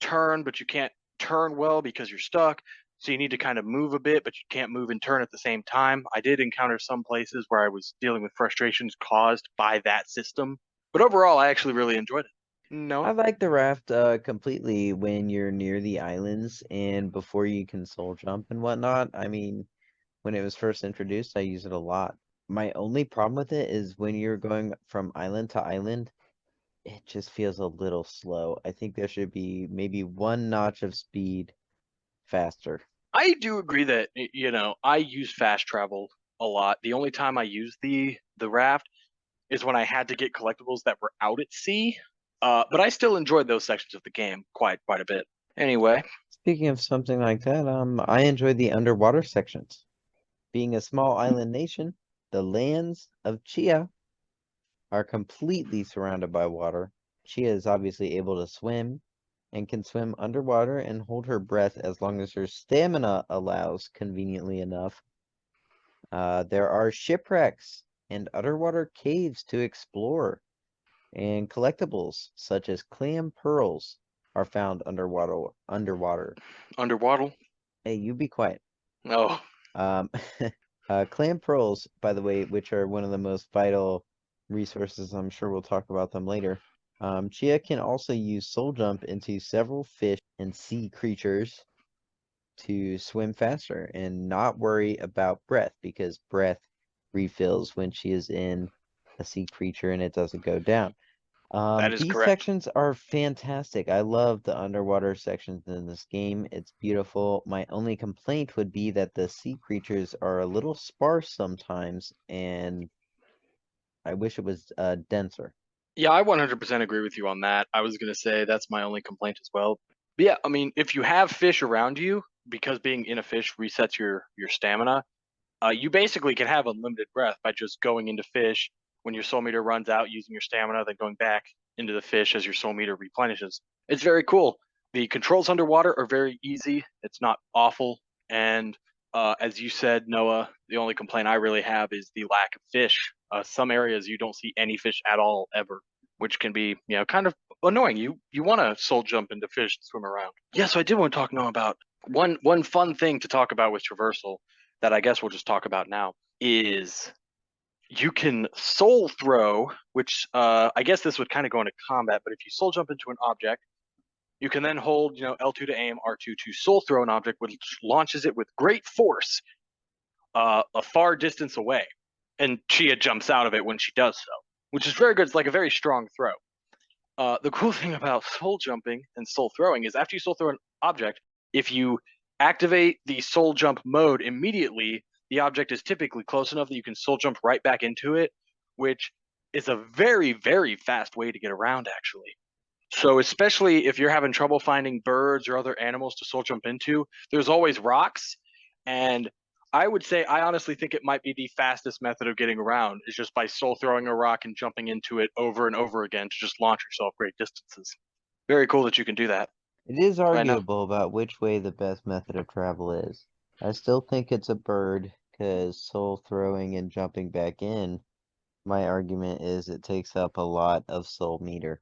turn, but you can't turn well because you're stuck. So you need to kind of move a bit, but you can't move and turn at the same time. I did encounter some places where I was dealing with frustrations caused by that system, but overall, I actually really enjoyed it. I Noah? like the raft completely when you're near the islands and before you can soul jump and whatnot. I mean, when it was first introduced, I use it a lot. My only problem with it is when you're going from island to island, it just feels a little slow. I think there should be maybe one notch of speed faster. I do agree that I use fast travel a lot. The only time I use the raft is when I had to get collectibles that were out at sea. But I still enjoyed those sections of the game quite a bit. Anyway, Speaking of something like that, I enjoy the underwater sections. Being a small island nation, the lands of Chia are completely surrounded by water. Chia is obviously able to swim and can swim underwater and hold her breath as long as her stamina allows, conveniently enough. There are shipwrecks and underwater caves to explore, and collectibles such as clam pearls are found underwater. Underwater. underwater. Hey, you be quiet. Oh, Um, clam pearls, by the way, which are one of the most vital resources, I'm sure we'll talk about them later. Chia can also use Soul Jump into several fish and sea creatures to swim faster and not worry about breath because breath refills when she is in a sea creature and it doesn't go down. that is These correct. sections are fantastic. I love the underwater sections in this game. It's beautiful. My only complaint would be that the sea creatures are a little sparse sometimes, and I wish it was denser. Yeah, I 100% agree with you on that. I was going to say that's my only complaint as well. But yeah, I mean, if you have fish around you, because being in a fish resets your stamina, you basically can have unlimited breath by just going into fish when your soul meter runs out, using your stamina, then going back into the fish as your soul meter replenishes. It's very cool. The controls underwater are very easy. It's not awful. And as you said, Noah, the only complaint I really have is the lack of fish. Some areas you don't see any fish at all ever, which can be, kind of annoying. You want to soul jump into fish and swim around. Yeah, so I did want to talk now about one fun thing to talk about with traversal that I guess we'll just talk about now is you can soul throw, which I guess this would kind of go into combat, but if you soul jump into an object, you can then hold, L2 to aim, R2 to soul throw an object, which launches it with great force a far distance away. And Tchia jumps out of it when she does so, which is very good. It's like a very strong throw. The cool thing about soul jumping and soul throwing is after you soul throw an object, if you activate the soul jump mode immediately, the object is typically close enough that you can soul jump right back into it, which is a very, very fast way to get around, actually. So, especially if you're having trouble finding birds or other animals to soul jump into, there's always rocks. And I would say, I honestly think it might be the fastest method of getting around is just by soul throwing a rock and jumping into it over and over again to just launch yourself great distances. Very cool that you can do that. It is Right now. arguable about which way the best method of travel is. I still think it's a bird, because soul throwing and jumping back in, my argument is it takes up a lot of soul meter.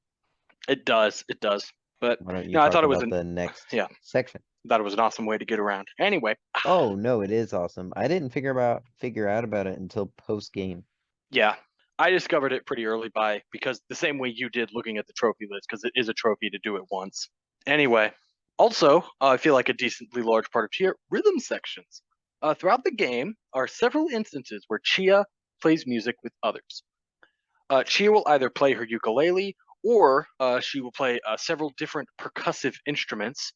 It does. It does. But Why don't you no, I talk thought it was about an the next yeah, section? thought it was an awesome way to get around. Anyway, Oh no, it is awesome. I didn't figure out about it until post game. yeah, I discovered it pretty early because the same way you did looking at the trophy list, because it is a trophy to do it once. Anyway, also, I feel like a decently large part of Chia rhythm sections. Throughout the game are several instances where Chia plays music with others. Chia will either play her ukulele or she will play several different percussive instruments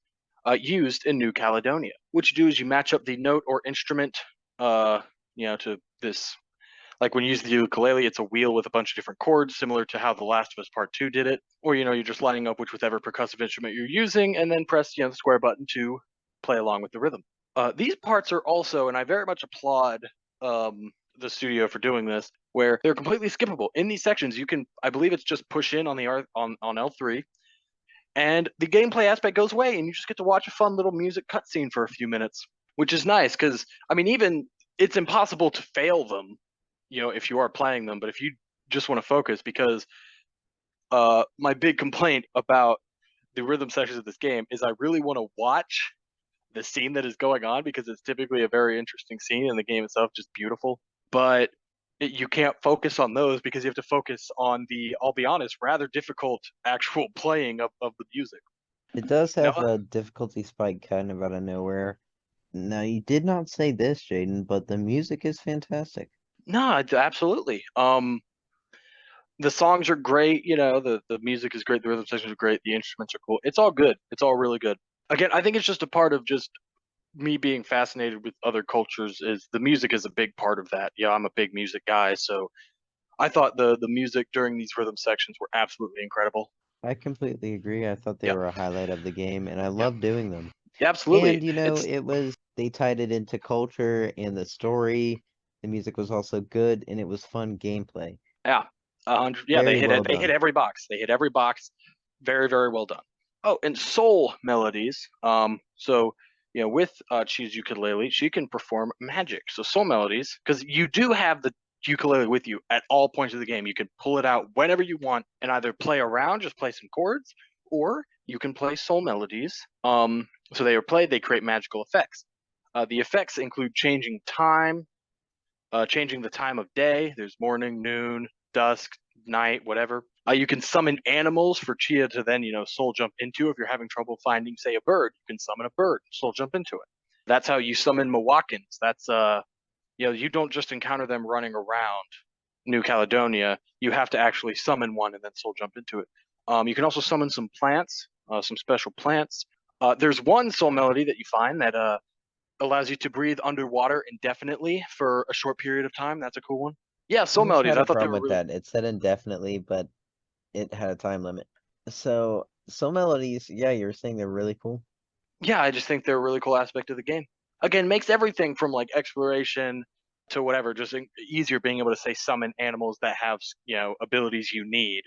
used in New Caledonia. What you do is you match up the note or instrument, to this. Like when you use the ukulele, it's a wheel with a bunch of different chords, similar to how The Last of Us Part 2 did it. Or, you're just lining up whichever percussive instrument you're using and then press, the square button to play along with the rhythm. These parts are also, and I very much applaud the studio for doing this, where they're completely skippable. In these sections, you can, I believe it's just push in on the on L3, and the gameplay aspect goes away, and you just get to watch a fun little music cutscene for a few minutes, which is nice because I mean, even it's impossible to fail them, if you are playing them. But if you just want to focus, because my big complaint about the rhythm sections of this game is I really want to watch the scene that is going on because it's typically a very interesting scene and the game itself just beautiful. But you can't focus on those because you have to focus on the, I'll be honest, rather difficult actual playing of the music. It does have Noah? a difficulty spike kind of out of nowhere. Now, you did not say this, Jaden, but the music is fantastic. No, absolutely. The songs are great. The music is great. The rhythm sections are great. The instruments are cool. It's all good. It's all really good. Again, I think it's just a part of just me being fascinated with other cultures. Is the music is a big part of that. Yeah, I'm a big music guy, so I thought the music during these rhythm sections were absolutely incredible. I completely agree. I thought they Yeah, were a highlight of the game, and I yeah, love doing them. yeah, absolutely. And, It's they tied it into culture and the story. The music was also good, and it was fun gameplay. yeah, 100. Yeah, they Very hit well it. They hit done. every box. They hit every box. Very, very well done. Oh, and soul melodies. So with Chi's ukulele, she can perform magic. So soul melodies, because you do have the ukulele with you at all points of the game. You can pull it out whenever you want and either play around, just play some chords, or you can play soul melodies. So they are played. They create magical effects. The effects include changing the time of day. There's morning, noon, dusk, night, whatever. You can summon animals for Chia to then, soul jump into. If you're having trouble finding, say, a bird, you can summon a bird, soul jump into it. That's how you summon Mawakins. That's you don't just encounter them running around New Caledonia. You have to actually summon one and then soul jump into it. You can also summon some plants, some special plants. There's one soul melody that you find that allows you to breathe underwater indefinitely for a short period of time. That's a cool one. Yeah, I Soul just Melodies. had I a thought they problem were with really. that. It said indefinitely, but it had a time limit. So, Soul Melodies, yeah, you were saying they're really cool. Yeah, I just think they're a really cool aspect of the game. Again, makes everything from like exploration to whatever just easier being able to say summon animals that have abilities you need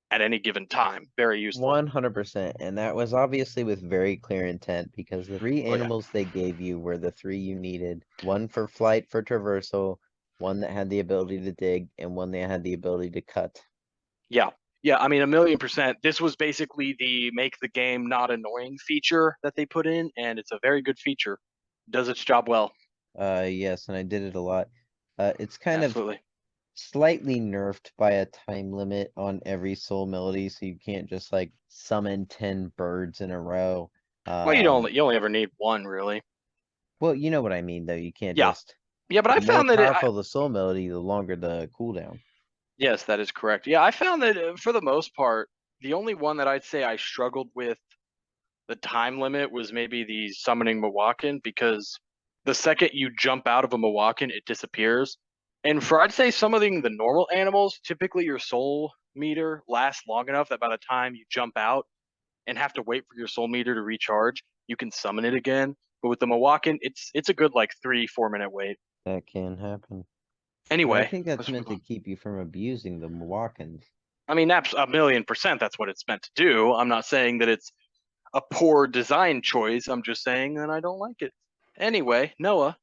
at any given time. Very useful. 100%. And that was obviously with very clear intent because the three Oh yeah, animals they gave you were the three you needed. One for flight for traversal, one that had the ability to dig, and one that had the ability to cut. yeah, yeah. I mean, 1,000,000%. This was basically the make the game not annoying feature that they put in, and it's a very good feature. Does its job well. Yes, and I did it a lot. It's kind of Absolutely. slightly nerfed by a time limit on every soul melody, so you can't just like summon 10 birds in a row. Well, Um, you only ever need one really. well, you know what I mean, though. You can't Yeah, just. yeah. But I The more found that powerful the soul melody, the longer the cooldown. yes, that is correct. Yeah, I found that for the most part, the only one that I'd say I struggled with the time limit was maybe the summoning Mawakan because the second you jump out of a Mawakan, it disappears. And for I'd say some of the normal animals, typically your soul meter lasts long enough that by the time you jump out and have to wait for your soul meter to recharge, you can summon it again. But with the Mawakan, it's a good like 3 4 minute wait. That can happen. But I Anyway, think that's meant to keep you from abusing the Mowakans. I mean, 1,000,000% that's what it's meant to do. I'm not saying that it's a poor design choice. I'm just saying that I don't like it. Anyway, Noah,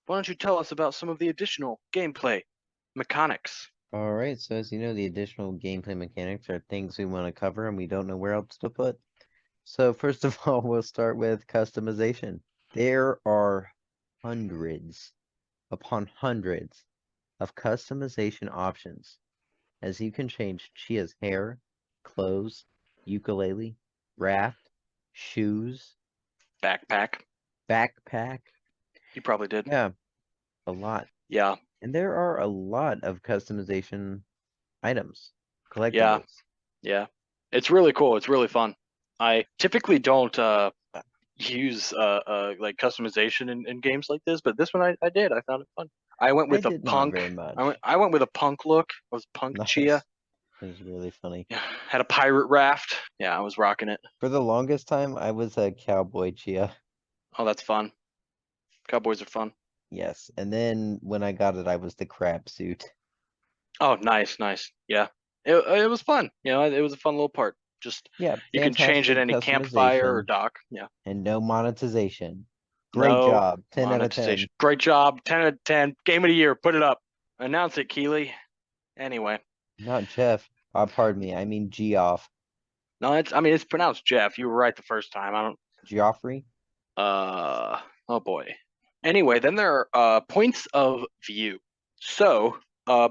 why don't you tell us about some of the additional gameplay mechanics? All right, so as you know, the additional gameplay mechanics are things we want to cover and we don't know where else to put. So first of all, we'll start with customization. There are hundreds upon hundreds of customization options, as you can change Chia's hair, clothes, ukulele, raft, shoes, Backpack. backpack. You probably did. Yeah, a lot. Yeah, And there are a lot of customization items, yeah, collectibles. yeah. It's really cool. It's really fun. I typically don't use like customization in games like this, but this one I did. I found it fun. I went I with a did not punk. very I went much. I went with a punk look. I was punk Chia. Nice. It was really funny. Yeah, had a pirate raft. Yeah, I was rocking it. For the longest time, I was a cowboy Chia. Oh, that's fun. Cowboys are fun. Yes. And then when I got it, I was the crab suit. Oh, nice, nice. Yeah, it was fun. It was a fun little part. Just Yeah, you can change it fantastic any campfire or customization dock. Yeah, and no monetization. Great no job. 10 out of monetization. 10. Great job. 10 out of 10. Game of the year. Put it up. Announce it, Keeley. Anyway, Not Jeff. Pardon me. I mean Geoff. no, I mean it's pronounced Jeff. You were right the first time. I don't. Geoffrey? Oh boy. Anyway, then there are points of view. So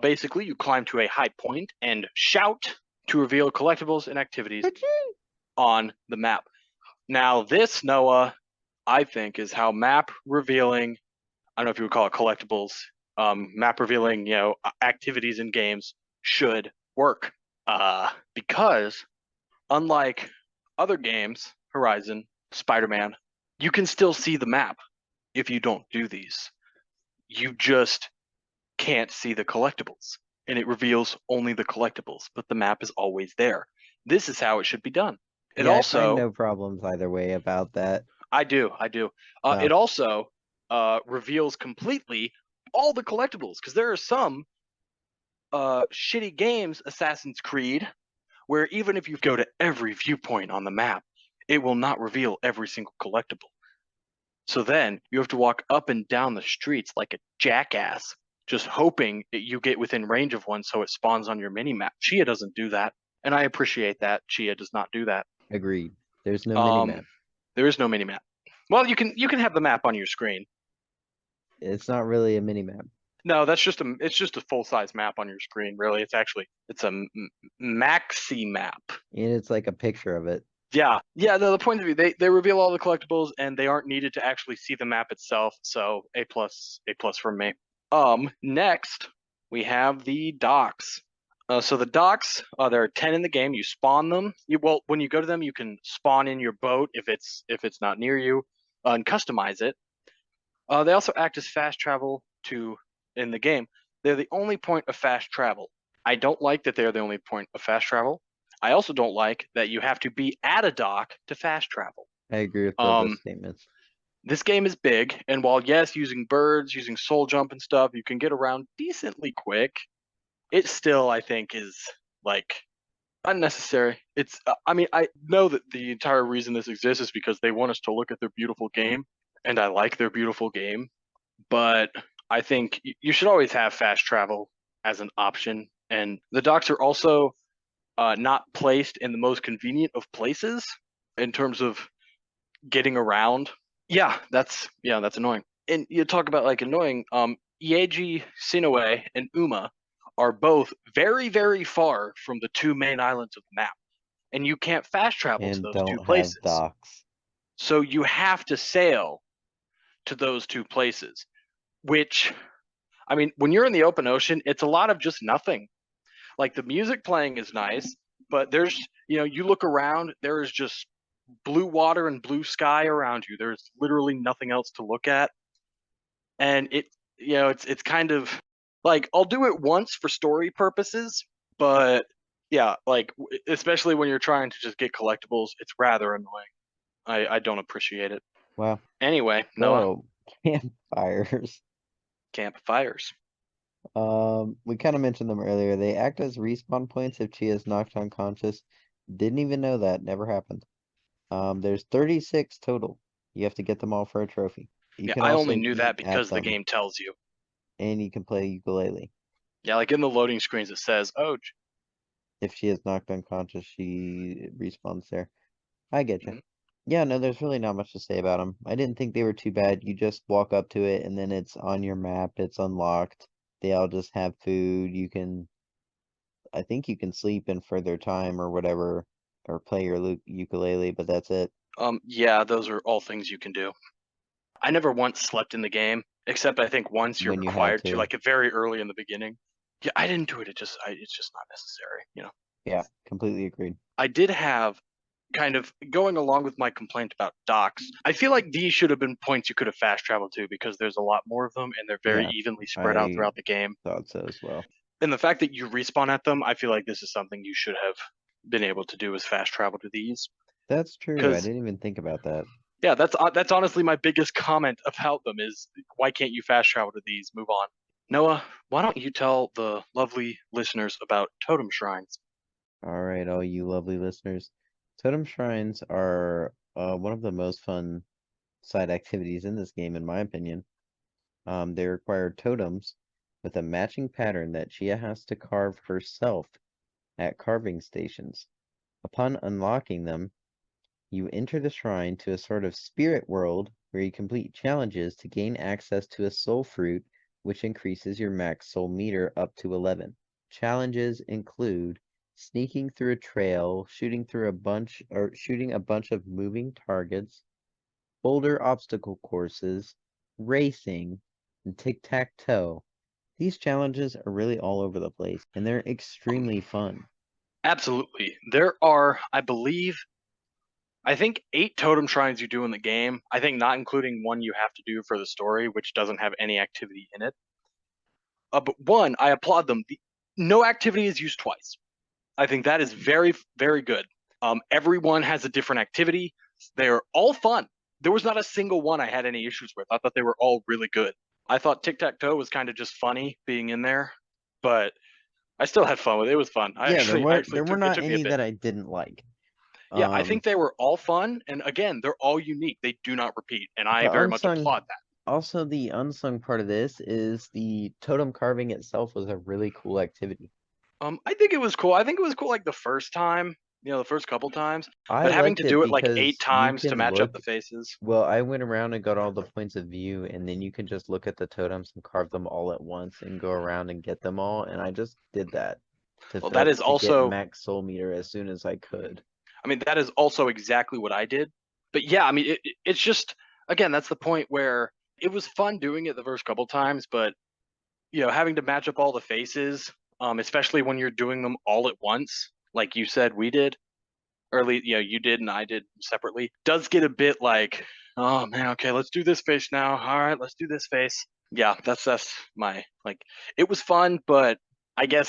basically, you climb to a high point and shout to reveal collectibles and activities on the map. Now, this, Noah, I think, is how map revealing, I don't know if you would call it collectibles, map revealing, activities in games should work. Because unlike other games, Horizon, Spider-Man, you can still see the map if you don't do these. You just can't see the collectibles. And it reveals only the collectibles, but the map is always there. This is how it should be done. It Yeah, I find also no problems either way about that. I do. It No. also reveals completely all the collectibles because there are some shitty games, Assassin's Creed, where even if you go to every viewpoint on the map, it will not reveal every single collectible. So then you have to walk up and down the streets like a jackass, just hoping that you get within range of one so it spawns on your mini map. Chia doesn't do that, and I appreciate that. Chia does not do that. Agreed. There's no Um, minimap. there is no mini map. Well, you can have the map on your screen. It's not really a minimap. No, it's just a full size map on your screen. Really, it's a maxi map. And it's like a picture of it. Yeah, yeah. No, the point of view, they reveal all the collectibles and they aren't needed to actually see the map itself. So A plus from me. Next we have the docks. So the docks, there are 10 in the game. You spawn them. When you go to them, you can spawn in your boat if it's not near you, and customize it. They also act as fast travel to in the game. They're the only point of fast travel. I don't like that they're the only point of fast travel. I also don't like that you have to be at a dock to fast travel. I agree with both those Um, statements. this game is big, and while yes, using birds, using soul jump and stuff, you can get around decently quick. It still, I think, is like unnecessary. I mean, I know that the entire reason this exists is because they want us to look at their beautiful game, and I like their beautiful game, but I think you should always have fast travel as an option. And the docks are also not placed in the most convenient of places in terms of getting around. Yeah, that's annoying. And you talk about like annoying. Ieji, Sinoe, and Uma are both very, very far from the two main islands of the map, and you can't fast travel to And those two don't have places. docks. So you have to sail to those two places, which I mean, when you're in the open ocean, it's a lot of just nothing. Like the music playing is nice, but you look around, there is just blue water and blue sky around you. There's literally nothing else to look at. And it's kind of like I'll do it once for story purposes, but yeah, like especially when you're trying to just get collectibles, it's rather annoying. I don't appreciate it. Wow. Anyway, Noah, So, campfires. campfires. We kind of mentioned them earlier. They act as respawn points if Chia is knocked unconscious. Didn't even know that. Never happened. There's 36 total. You have to get them all for a trophy. You Yeah, can I only also knew eat that at because the them, game tells you. and you can play ukulele. Yeah, like in the loading screens, it says, "Oh, If she is knocked unconscious, she respawns there. I get you. mhm. Yeah, no, there's really not much to say about them. I didn't think they were too bad. You just walk up to it, and then it's on your map. It's unlocked. They all just have food. I think you can sleep in further time or whatever, or play your ukulele, but that's it Yeah, those are all things you can do. I never once slept in the game, except I think once you're when you had required to, to. like very early in the beginning. Yeah, I didn't do it. It's just not necessary. Yeah, completely agreed. I did have kind of going along with my complaint about docks. I feel like these should have been points you could have fast traveled to because there's a lot more of them and they're very Yeah, evenly spread out I throughout the game. thought so as well. And the fact that you respawn at them, I feel like this is something you should have been able to do is fast travel to these. That's true. I Because didn't even think about that. yeah, that's honestly my biggest comment about them is why can't you fast travel to these? Move on. Noah, why don't you tell the lovely listeners about totem shrines? All right, all you lovely listeners. Totem shrines are one of the most fun side activities in this game, in my opinion. They require totems with a matching pattern that Chia has to carve herself at carving stations. Upon unlocking them, you enter the shrine to a sort of spirit world where you complete challenges to gain access to a soul fruit, which increases your max soul meter up to 11. Challenges include sneaking through a trail, shooting a bunch of moving targets, boulder obstacle courses, racing, and tic-tac-toe. These challenges are really all over the place, and they're Um, extremely fun. Absolutely. There are, I think 8 totem shrines you do in the game. I think not including one you have to do for the story, which doesn't have any activity in it. But one, I applaud them. No activity is used twice. I think that is very, very good. Everyone has a different activity. They're all fun. There was not a single one I had any issues with. I thought they were all really good. I thought tic tac toe was kind of just funny being in there, but I still had fun with it. It was fun. I Yeah, there actually, I were actually there were took it not took me a any bit. that I didn't like. Yeah, I Um, think they were all fun, and again, they're all unique. They do not repeat, and I the very much unsung applaud that. Also the unsung part of this is the totem carving itself was a really cool activity. I think it was cool. I think it was cool like the first time, the first couple times, I but having liked to it do it like eight because you times to can match up look, the faces. well, I went around and got all the points of view, and then you can just look at the totems and carve them all at once and go around and get them all, and I just did that Well, that is to get also max soul meter as soon as I could. I mean, that is also exactly what I did. But yeah, I mean, it's just again, that's the point where it was fun doing it the first couple times, but having to match up all the faces, especially when you're doing them all at once, like you said we did, or at least you did and I did separately, does get a bit like, oh man, okay, let's do this face now. All right, let's do this face. Yeah, that's my like. It was fun, but I guess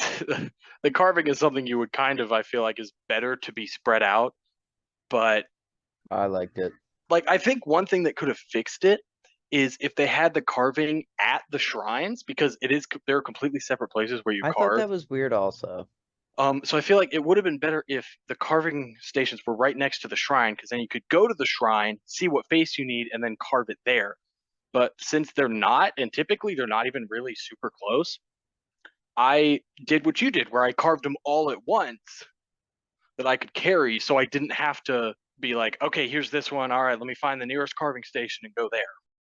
the carving is something you would kind of I feel like is better to be spread out. But I liked it. like I think one thing that could have fixed it is if they had the carving at the shrines because they're completely separate places where you I thought carve. that was weird also. So I feel like it would have been better if the carving stations were right next to the shrine because then you could go to the shrine, see what face you need, and then carve it there. But since they're not, and typically they're not even really super close, I did what you did, where I carved them all at once that I could carry, so I didn't have to be like, okay, here's this one. All right, let me find the nearest carving station and go there.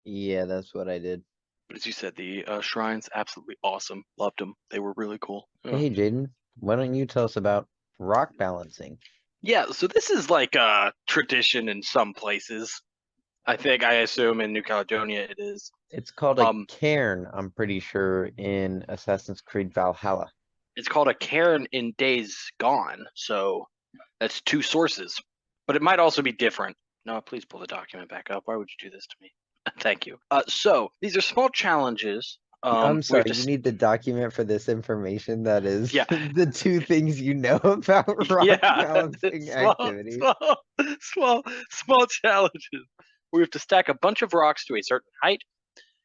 Yeah, that's what I did. But as you said, the shrines absolutely awesome. Loved them. They were really cool. Yeah. Hey, Jaden, why don't you tell us about rock balancing? Yeah, so this is like a tradition in some places. I assume in New Caledonia it is. It's called a Um, cairn, I'm pretty sure, in Assassin's Creed Valhalla. it's called a cairn in Days Gone, so that's two sources. But it might also be different. No, please pull the document back up. Why would you do this to me? Thank you. So these are small challenges. I'm We have sorry, to, you need the document for this information that is yeah, the two things you know about rock yeah, balancing small, activities. small challenges. We have to stack a bunch of rocks to a certain height.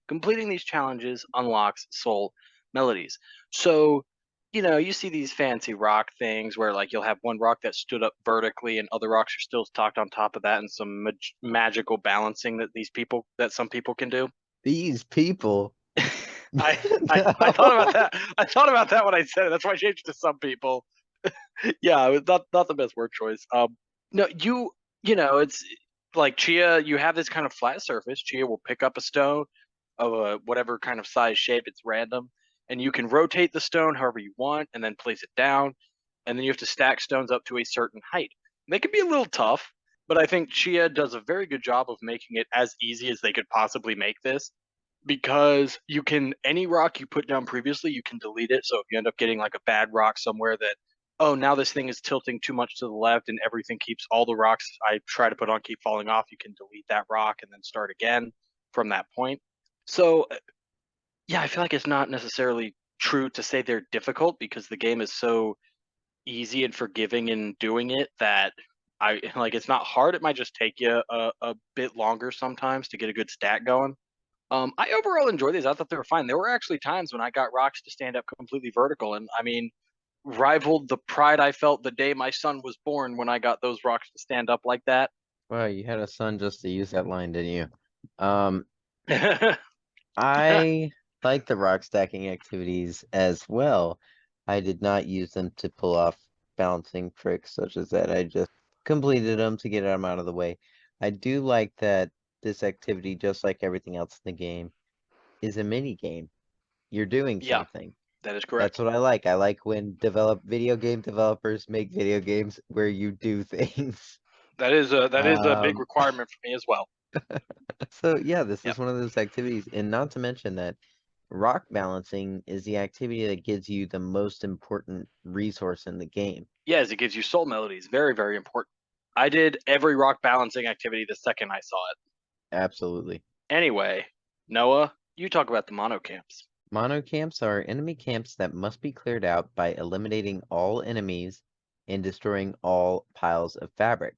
Completing these challenges unlocks soul melodies. So, you see these fancy rock things where like you'll have one rock that stood up vertically and other rocks are still stacked on top of that and some magical balancing that some people can do. These people. I thought about No. that. I thought about that when I said it. That's why I changed it to some people. Yeah, it was not the best word choice. No, it's like Tchia. You have this kind of flat surface. Tchia will pick up a stone of a whatever kind of size shape. It's random, and you can rotate the stone however you want, and then place it down, and then you have to stack stones up to a certain height. They can be a little tough, but I think Chia does a very good job of making it as easy as they could possibly make this because you can any rock you put down previously you can delete it, so if you end up getting like a bad rock somewhere that oh now this thing is tilting too much to the left and everything keeps all the rocks I try to put on keep falling off, you can delete that rock and then start again from that point. So yeah, I feel like it's not necessarily true to say they're difficult because the game is so easy and forgiving in doing it that I like it's not hard. It might just take you a bit longer sometimes to get a good stat going. I overall enjoy these. I thought they were fine. There were actually times when I got rocks to stand up completely vertical, and I mean, rivaled the pride I felt the day my son was born when I got those rocks to stand up like that. Wow, you had a son just to use that line, didn't you? Um, I like the rock stacking activities as well. I did not use them to pull off balancing tricks such as that. I just completed them to get them out of the way. I do like that this activity, just like everything else in the game, is a mini game. You're doing Yeah, something. that is That's correct. what I like. I like when video game developers make video games where you do things. That is a big Um, requirement for me as well. so yeah, this Yeah. is one of those activities, and not to mention that rock balancing is the activity that gives you the most important resource in the game. Yes, it gives you soul melodies. Very, very important. I did every rock balancing activity the second I saw it. Absolutely. Anyway, Noah, you talk about the mono camps. Mono camps are enemy camps that must be cleared out by eliminating all enemies and destroying all piles of fabric.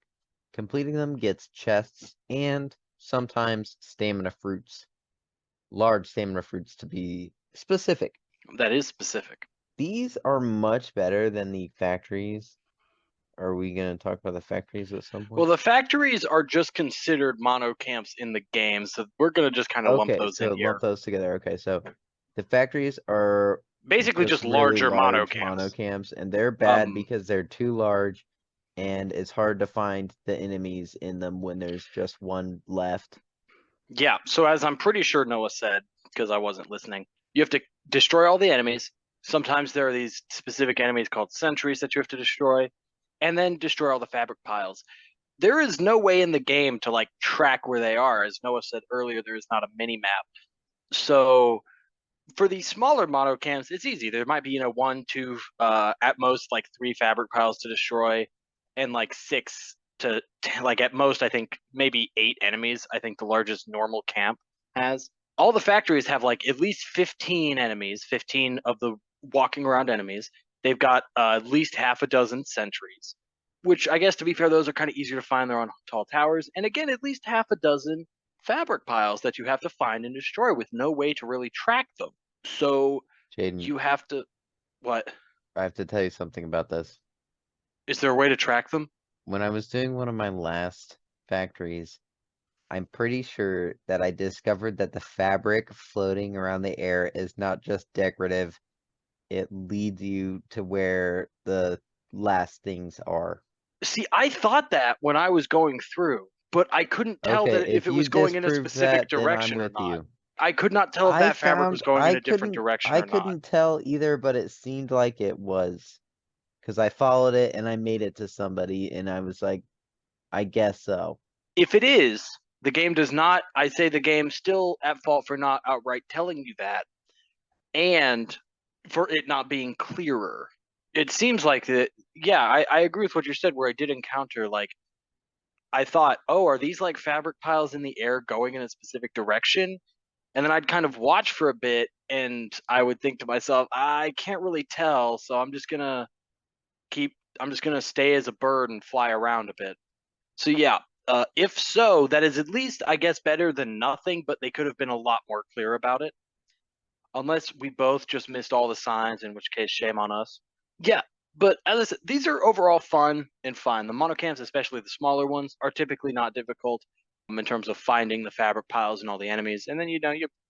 Completing them gets chests and sometimes stamina fruits, large stamina fruits to be specific. That is specific. These are much better than the factories. Are we going to talk about the factories at some Well, point? the factories are just considered mono camps in the game, so we're gonna just kind of lump Okay, those in so lump here. those together. Okay, so the factories are Basically, just just really larger mono large mono camps. camps, and they're bad Um, because they're too large, and it's hard to find the enemies in them when there's just one left. yeah. So as I'm pretty sure Noah said, because I wasn't listening, you have to destroy all the enemies. Sometimes there are these specific enemies called sentries that you have to destroy, and then destroy all the fabric piles. There is no way in the game to like track where they are. As Noah said earlier, there is not a mini map. So for these smaller mono camps, it's easy. There might be, one, two, at most like three fabric piles to destroy, and like six to like at most, I think maybe eight enemies. I think the largest normal camp has. all the factories have like at least 15 enemies, 15 of the walking around enemies. They've got at least half a dozen sentries, which I guess to be fair, those are kind of easier to find. They're on tall towers. And again, at least half a dozen fabric piles that you have to find and destroy with no way to really track them. So Jaden, you have to, what? I have to tell you something about this. Is there a way to track them? When I was doing one of my last factories, I'm pretty sure that I discovered that the fabric floating around the air is not just decorative, it leads you to where the last things are. See, I thought that when I was going through, but I couldn't tell Okay, that if if it you was going in a disprove specific that, then I'm direction or with not. you. I could not tell if that fabric was going in a different direction I or not. couldn't tell either, but it seemed like it was. Because I followed it and I made it to somebody and I was like, I guess so. If it is, the game does not, I say the game's still at fault for not outright telling you that and for it not being clearer. It seems like that, yeah, I agree with what you said, where I did encounter, like, I thought, oh, are these like fabric piles in the air going in a specific direction? And then I'd kind of watch for a bit and I would think to myself, I can't really tell, so I'm just gonna stay as a bird and fly around a bit. So yeah, if so, that is at least, I guess, better than nothing, but they could have been a lot more clear about it. Unless we both just missed all the signs, in which case, shame on us. Yeah, but as I said, these are overall fun and fine. The monocams, especially the smaller ones, are typically not difficult in terms of finding the fabric piles and all the enemies, and then you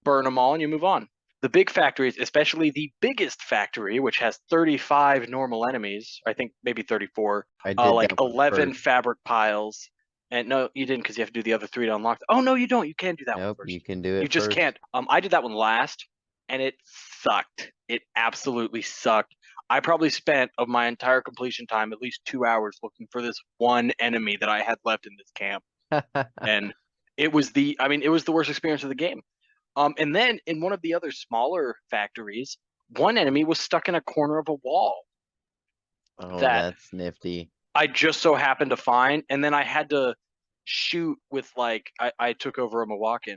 burn them all and you move on. The big factories, especially the biggest factory, which has 35 normal enemies, I think maybe 34, I did like that one 11 first. fabric piles. And no, you didn't because you have to do the other three to unlock. Oh no, you don't. You can't do that one Nope, you first. can do You it just first. can't. I did that one last, and it sucked. It absolutely sucked. I probably spent of my entire completion time at least 2 hours looking for this one enemy that I had left in this camp, and it was the worst experience of the game. And then in one of the other smaller factories, one enemy was stuck in a corner of a wall Oh, that that's nifty. I just so happened to find, and then I had to shoot with like I took over a Milwaukee,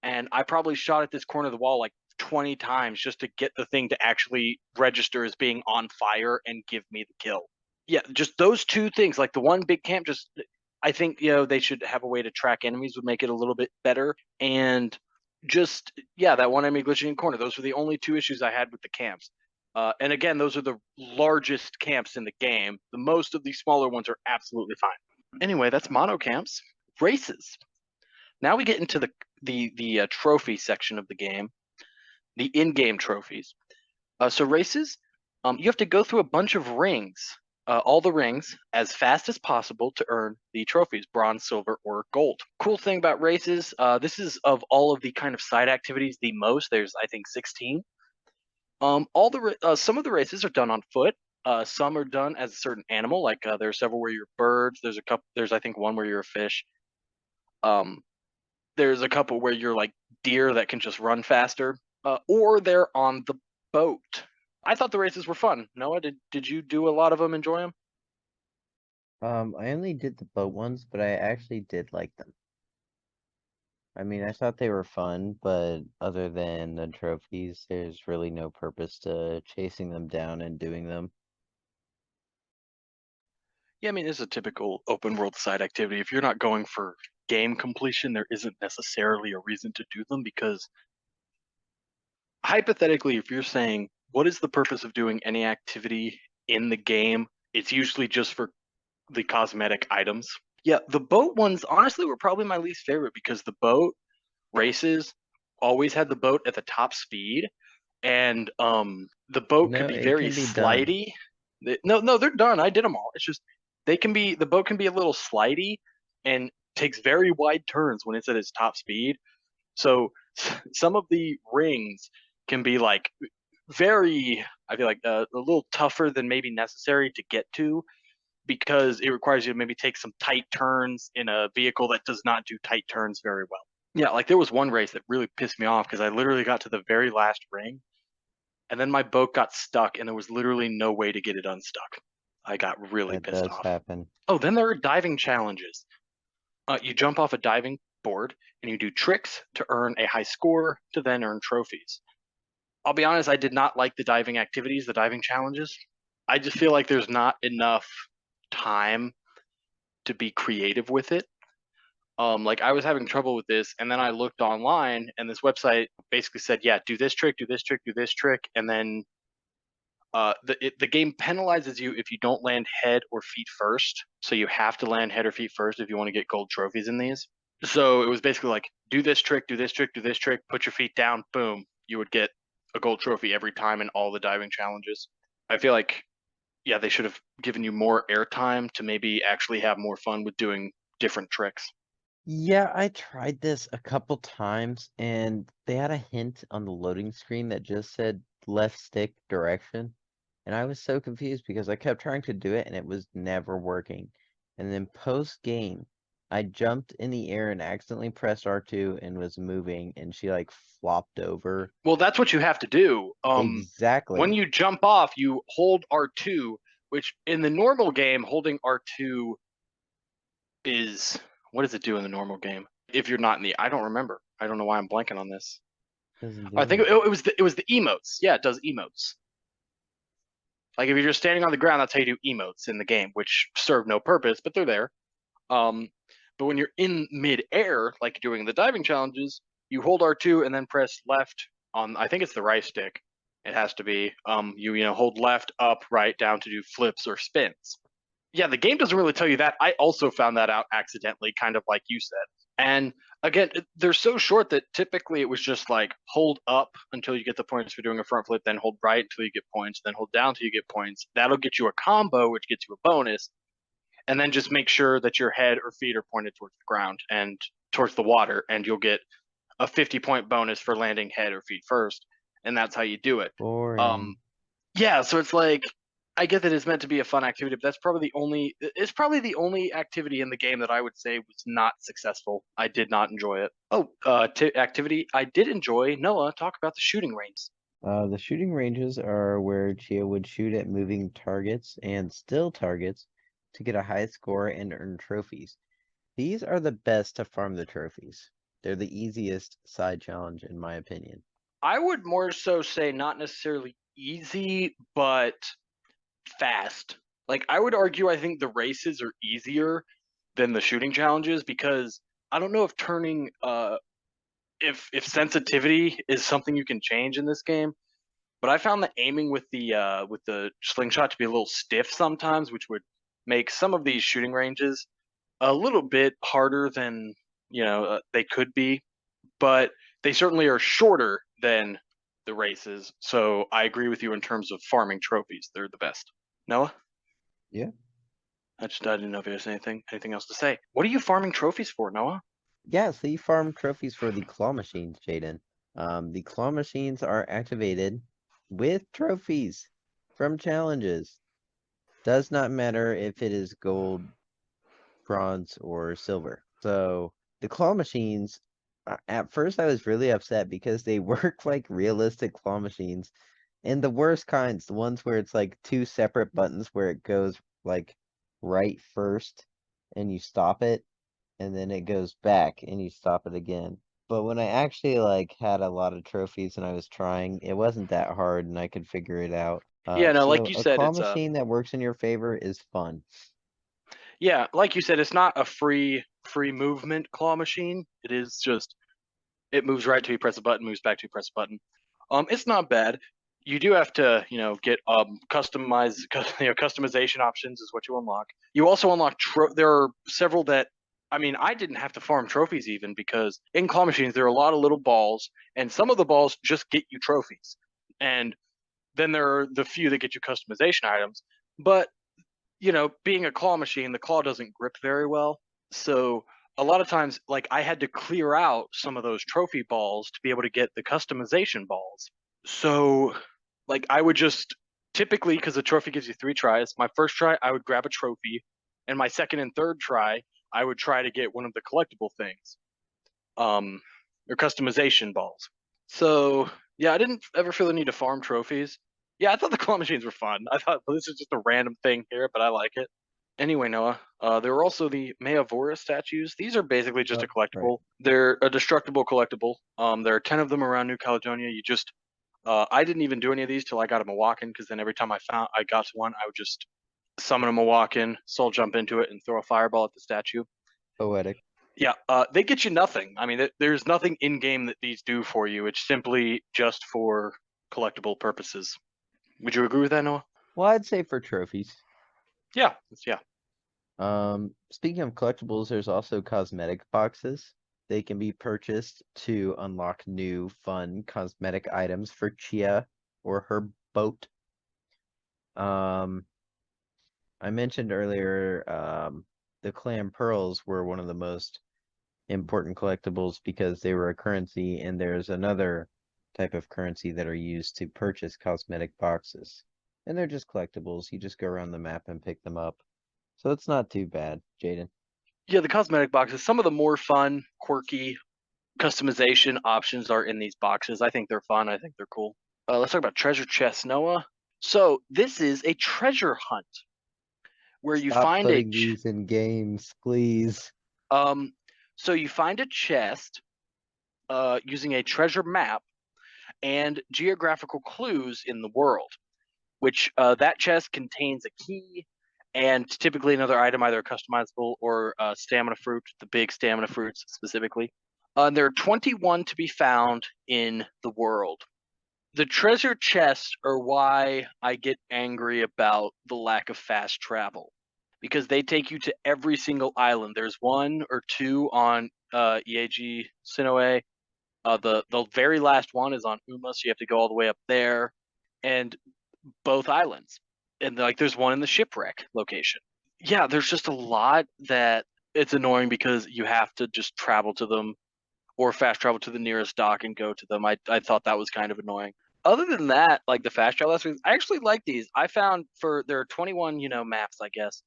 and I probably shot at this corner of the wall like 20 times just to get the thing to actually register as being on fire and give me the kill. Yeah, just those two things. Like the one big camp, just I think they should have a way to track enemies would make it a little bit better. And just yeah, that one enemy glitching in corner. Those were the only two issues I had with the camps. And again, those are the largest camps in the game. The most of these smaller ones are absolutely fine. Anyway, that's mono camps. Races. Now we get into the trophy section of the game, the in-game trophies. So races, you have to go through a bunch of rings, all the rings, as fast as possible to earn the trophies, bronze, silver, or gold. Cool thing about races, this is of all of the kind of side activities the most. There's I think 16. Some of the races are done on foot. Some are done as a certain animal. Like there are several where you're birds. There's a couple. There's I think one where you're a fish. Um, there's a couple where you're like deer that can just run faster. Or they're on the boat. I thought the races were fun. Noah, did you do a lot of them? Enjoy them? I only did the boat ones, but I actually did like them. I mean, I thought they were fun, but other than the trophies, there's really no purpose to chasing them down and doing them. Yeah, I mean, it's a typical open world side activity. If you're not going for game completion, there isn't necessarily a reason to do them because hypothetically, if you're saying, what is the purpose of doing any activity in the game? It's usually just for the cosmetic items. Yeah, the boat ones honestly were probably my least favorite because the boat races always had the boat at the top speed, and the boat could No, be it very can be done. slidey. No, they're done. I did them all. It's just the boat can be a little slidey and takes very wide turns when it's at its top speed. So some of the rings can be like very, I feel like a little tougher than maybe necessary to get to because it requires you to maybe take some tight turns in a vehicle that does not do tight turns very well. Yeah, like there was one race that really pissed me off because I literally got to the very last ring and then my boat got stuck and there was literally no way to get it unstuck. I got really That pissed does off. happen. Oh, then there are diving challenges. You jump off a diving board and you do tricks to earn a high score to then earn trophies. I'll be honest, I did not like the diving activities, the diving challenges. I just feel like there's not enough time to be creative with it. Like I was having trouble with this, and then I looked online, and this website basically said, "Yeah, do this trick, do this trick, do this trick," and then the game penalizes you if you don't land head or feet first. So you have to land head or feet first if you want to get gold trophies in these. So it was basically like, do this trick, do this trick, do this trick, put your feet down, boom, you would get a gold trophy every time in all the diving challenges. I feel like, yeah, they should have given you more airtime to maybe actually have more fun with doing different tricks. Yeah, I tried this a couple times and they had a hint on the loading screen that just said left stick direction. And I was so confused because I kept trying to do it and it was never working. And then post game, I jumped in the air and accidentally pressed R2 and was moving and she like flopped over. Well, that's what you have to do. When Exactly. you jump off, you hold R2, which in the normal game, holding R2 is what does it do in the normal game? If you're not in the, I don't remember. I don't know why I'm blanking on this. Doesn't do I think anything. it was the emotes. Yeah, it does emotes. Like if you're just standing on the ground, that's how you do emotes in the game, which serve no purpose, but they're there. Um, but when you're in mid-air, like doing the diving challenges, you hold R2 and then press left on. I think it's the right stick. It has to be. You know hold left, up, right, down to do flips or spins. Yeah, the game doesn't really tell you that. I also found that out accidentally, kind of like you said. And again, they're so short that typically it was just like hold up until you get the points for doing a front flip, then hold right until you get points, then hold down until you get points. That'll get you a combo, which gets you a bonus. And then just make sure that your head or feet are pointed towards the ground and towards the water, and you'll get a 50-point bonus for landing head or feet first. And that's how you do it. Um, Boring. yeah, so it's like I get that it's meant to be a fun activity, but that's probably the only it's probably the only activity in the game that I would say was not successful. I did not enjoy it. Oh, activity I did enjoy. Noah, talk about the shooting range. The shooting ranges are where Chia would shoot at moving targets and still targets to get a high score and earn trophies. These are the best to farm the trophies. They're the easiest side challenge in my opinion. I would more so say not necessarily easy, but fast. Like I would argue I think the races are easier than the shooting challenges because I don't know if turning if sensitivity is something you can change in this game. But I found the aiming with the slingshot to be a little stiff sometimes, which would make some of these shooting ranges a little bit harder than they could be. But they certainly are shorter than the races. So I agree with you in terms of farming trophies; they're the best. Noah, Yeah. I didn't know if there's anything else to say. What are you farming trophies for, Noah? Yeah, so you farm trophies for the claw machines, Jaden. The claw machines are activated with trophies from challenges. Does not matter if it is gold, bronze, or silver. So the claw machines, at first I was really upset because they work like realistic claw machines. And the worst kinds, the ones where it's like two separate buttons where it goes like right first and you stop it, and then it goes back and you stop it again. But when I actually like had a lot of trophies and I was trying, it wasn't that hard and I could figure it out. Yeah, no, like So you a said, claw it's machine that works in your favor is fun. yeah, like you said, it's not a free movement claw machine. It is just it moves right till you press a button, moves back till you press a button. It's not bad. You do have to, get customization options is what you unlock. You also unlock there are several that I mean, I didn't have to farm trophies even because in claw machines there are a lot of little balls, and some of the balls just get you trophies, and then there are the few that get you customization items. But being a claw machine, the claw doesn't grip very well. So a lot of times, like I had to clear out some of those trophy balls to be able to get the customization balls. So, like I would just typically, because the trophy gives you 3 tries, my first try I would grab a trophy, and my second and third try I would try to get one of the collectible things, um, or customization balls. So yeah, I didn't ever feel the need to farm trophies. Yeah, I thought the claw machines were fun. I thought, well, this is just a random thing here, but I like it. Anyway, Noah, there are also the Meavora statues. These are basically just a Oh, right. collectible. They're a destructible collectible. There are 10 of them around New Caledonia. I didn't even do any of these till I got a Mawakon, because then every time I got to one, I would just summon a Mawakon, soul jump into it, and throw a fireball at the statue. Poetic. Yeah, they get you nothing. I mean, there's nothing in game that these do for you. It's simply just for collectible purposes. Would you agree with that, Noah? Well, I'd say for trophies. Yeah. Speaking of collectibles, there's also cosmetic boxes. They can be purchased to unlock new fun cosmetic items for Tchia or her boat. Um, I mentioned earlier, the clam pearls were one of the most important collectibles because they were a currency, and there's another type of currency that are used to purchase cosmetic boxes. And they're just collectibles. You just go around the map and pick them up. So it's not too bad, Jaden. Yeah, the cosmetic boxes, some of the more fun, quirky customization options are in these boxes. I think they're fun. I think they're cool. Let's talk about treasure chests, Noah. So this is a treasure hunt where you Stop find a putting these in games, please. um so you find a chest using a treasure map and geographical clues in the world, which that chest contains a key and typically another item, either customizable or stamina fruit, the big stamina fruits specifically. There are 21 to be found in the world. The treasure chests are why I get angry about the lack of fast travel, because they take you to every single island. There's one or two on Ieji Sinoe. The very last one is on Uma, so you have to go all the way up there, and both islands. And like there's one in the shipwreck location. Yeah, there's just a lot that it's annoying because you have to just travel to them or fast travel to the nearest dock and go to them. I thought that was kind of annoying. Other than that, like the fast travel aspects, I actually like these. I found there are 21, maps, I guess.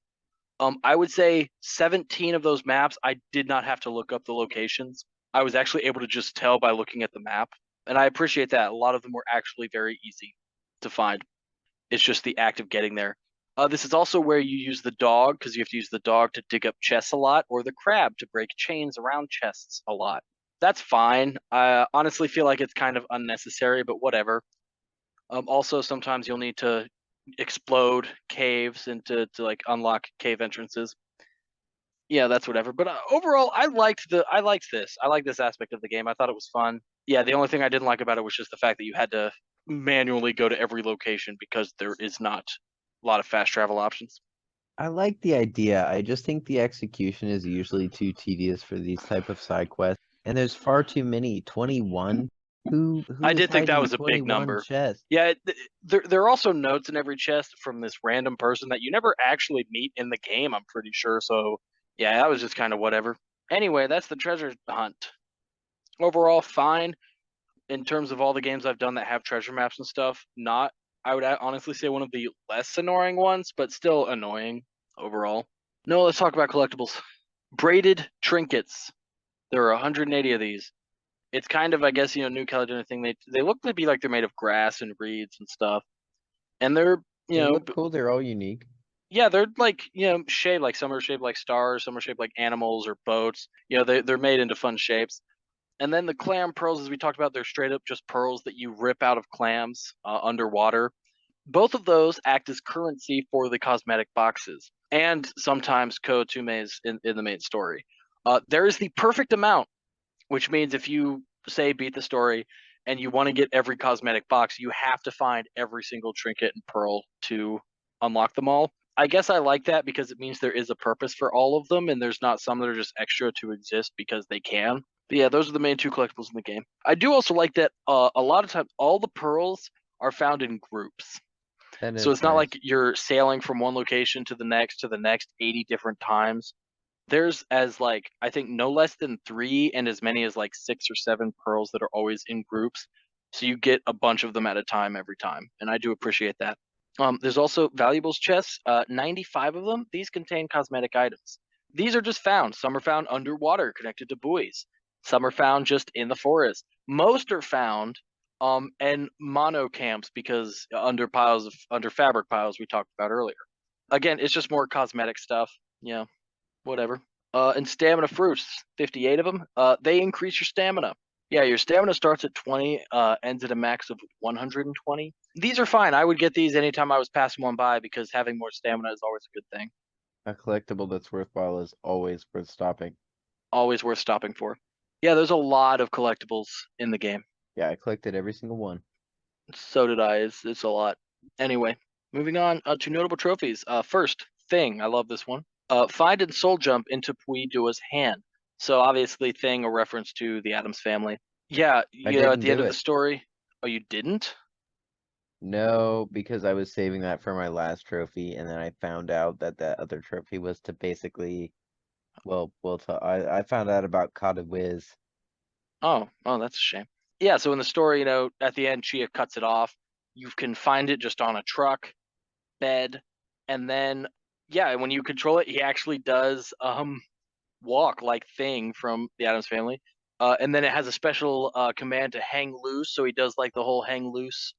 I would say 17 of those maps I did not have to look up the locations. I was actually able to just tell by looking at the map, and I appreciate that. A lot of them were actually very easy to find. It's just the act of getting there. This is also where you use the dog, because you have to use the dog to dig up chests a lot, or the crab to break chains around chests a lot. That's fine. I honestly feel like it's kind of unnecessary, but whatever. Also, sometimes you'll need to explode caves and to like unlock cave entrances. Yeah, that's whatever. But overall, I liked this. I like this aspect of the game. I thought it was fun. Yeah, the only thing I didn't like about it was just the fact that you had to manually go to every location because there is not a lot of fast travel options. I like the idea. I just think the execution is usually too tedious for these type of side quests. And there's far too many. 21? Who I is did think that hiding was a big 21 number. chests? Yeah, there are also notes in every chest from this random person that you never actually meet in the game, I'm pretty sure. So, yeah, that was just kind of whatever. Anyway, that's the treasure hunt. Overall, fine. In terms of all the games I've done that have treasure maps and stuff, not, I would honestly say, one of the less annoying ones, but still annoying overall. No, let's talk about collectibles. Braided trinkets. There are 180 of these. It's kind of, I guess, New Caledonia thing. They look to be like they're made of grass and reeds and stuff, and they're They look cool. They're all unique. yeah, they're like shaped like, some are shaped like stars, some are shaped like animals or boats. They're made into fun shapes. And then the clam pearls, as we talked about, they're straight up just pearls that you rip out of clams underwater. Both of those act as currency for the cosmetic boxes, and sometimes Kotumes in the main story. There is the perfect amount, which means if you say beat the story and you want to get every cosmetic box, you have to find every single trinket and pearl to unlock them all. I guess I like that because it means there is a purpose for all of them, and there's not some that are just extra to exist because they can. But yeah, those are the main two collectibles in the game. I do also like that a lot of times all the pearls are found in groups. That So is it's not like nice. you're sailing from one location to the next 80 different times. There's as like I think no less than three and as many as like six or seven pearls that are always in groups. So you get a bunch of them at a time every time, and I do appreciate that. There's also valuables chests, 95 of them. These contain cosmetic items. These are just found. Some are found underwater connected to buoys. Some are found just in the forest. Most are found in mono camps because under fabric piles we talked about earlier. Again, it's just more cosmetic stuff. Yeah, whatever. And stamina fruits, 58 of them. They increase your stamina. Yeah, your stamina starts at 20, ends at a max of 120. These are fine. I would get these anytime I was passing one by because having more stamina is always a good thing. A collectible that's worthwhile is always worth stopping. Always worth stopping for. Yeah, there's a lot of collectibles in the game. Yeah, I collected every single one. So did I. It's a lot. Anyway, moving on to notable trophies. First thing, I love this one. Find and soul jump into Puidua's hand. So obviously, thing a reference to the Adams family. Yeah, I you know, at didn't the end do of the it. story. Oh, you didn't? No, because I was saving that for my last trophy, and then I found out that that other trophy was to basically, I found out about Cod Wiz. Oh, that's a shame. Yeah, so in the story, you know, at the end, Chia cuts it off. You can find it just on a truck bed, and then yeah, when you control it, he actually does walk like Thing from the Adams family. And then it has a special command to hang loose, so he does like the whole hang loose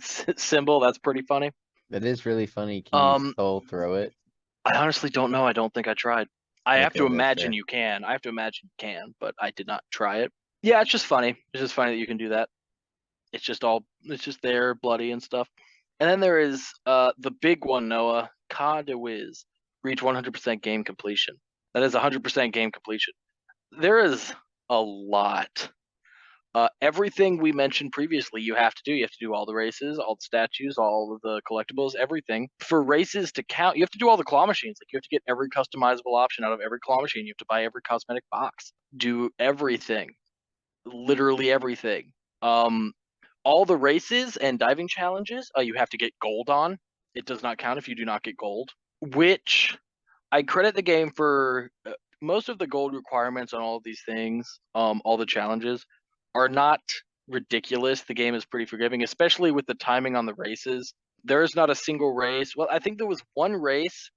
symbol. That's pretty funny. That is really funny. Can you Um, soul throw it? I honestly don't know. I don't think I tried. I have to Okay, that's imagine fair. you can. I have to imagine you can, but I did not try it. Yeah, it's just funny. It's just funny that you can do that. It's just there, bloody and stuff. And then there is the big one, Noah, Ka de Wiz. Reach 100% game completion. That is 100% game completion. There is a lot. Everything we mentioned previously, you have to do. You have to do all the races, all the statues, all of the collectibles, everything. For races to count, you have to do all the claw machines. Like you have to get every customizable option out of every claw machine. You have to buy every cosmetic box. Do everything, literally everything. Um, all the races and diving challenges, you have to get gold on. It does not count if you do not get gold. Which I credit the game for most of the gold requirements on all of these things, all the challenges are not ridiculous. The game is pretty forgiving, especially with the timing on the races. There is not a single race. Well, I think there was one race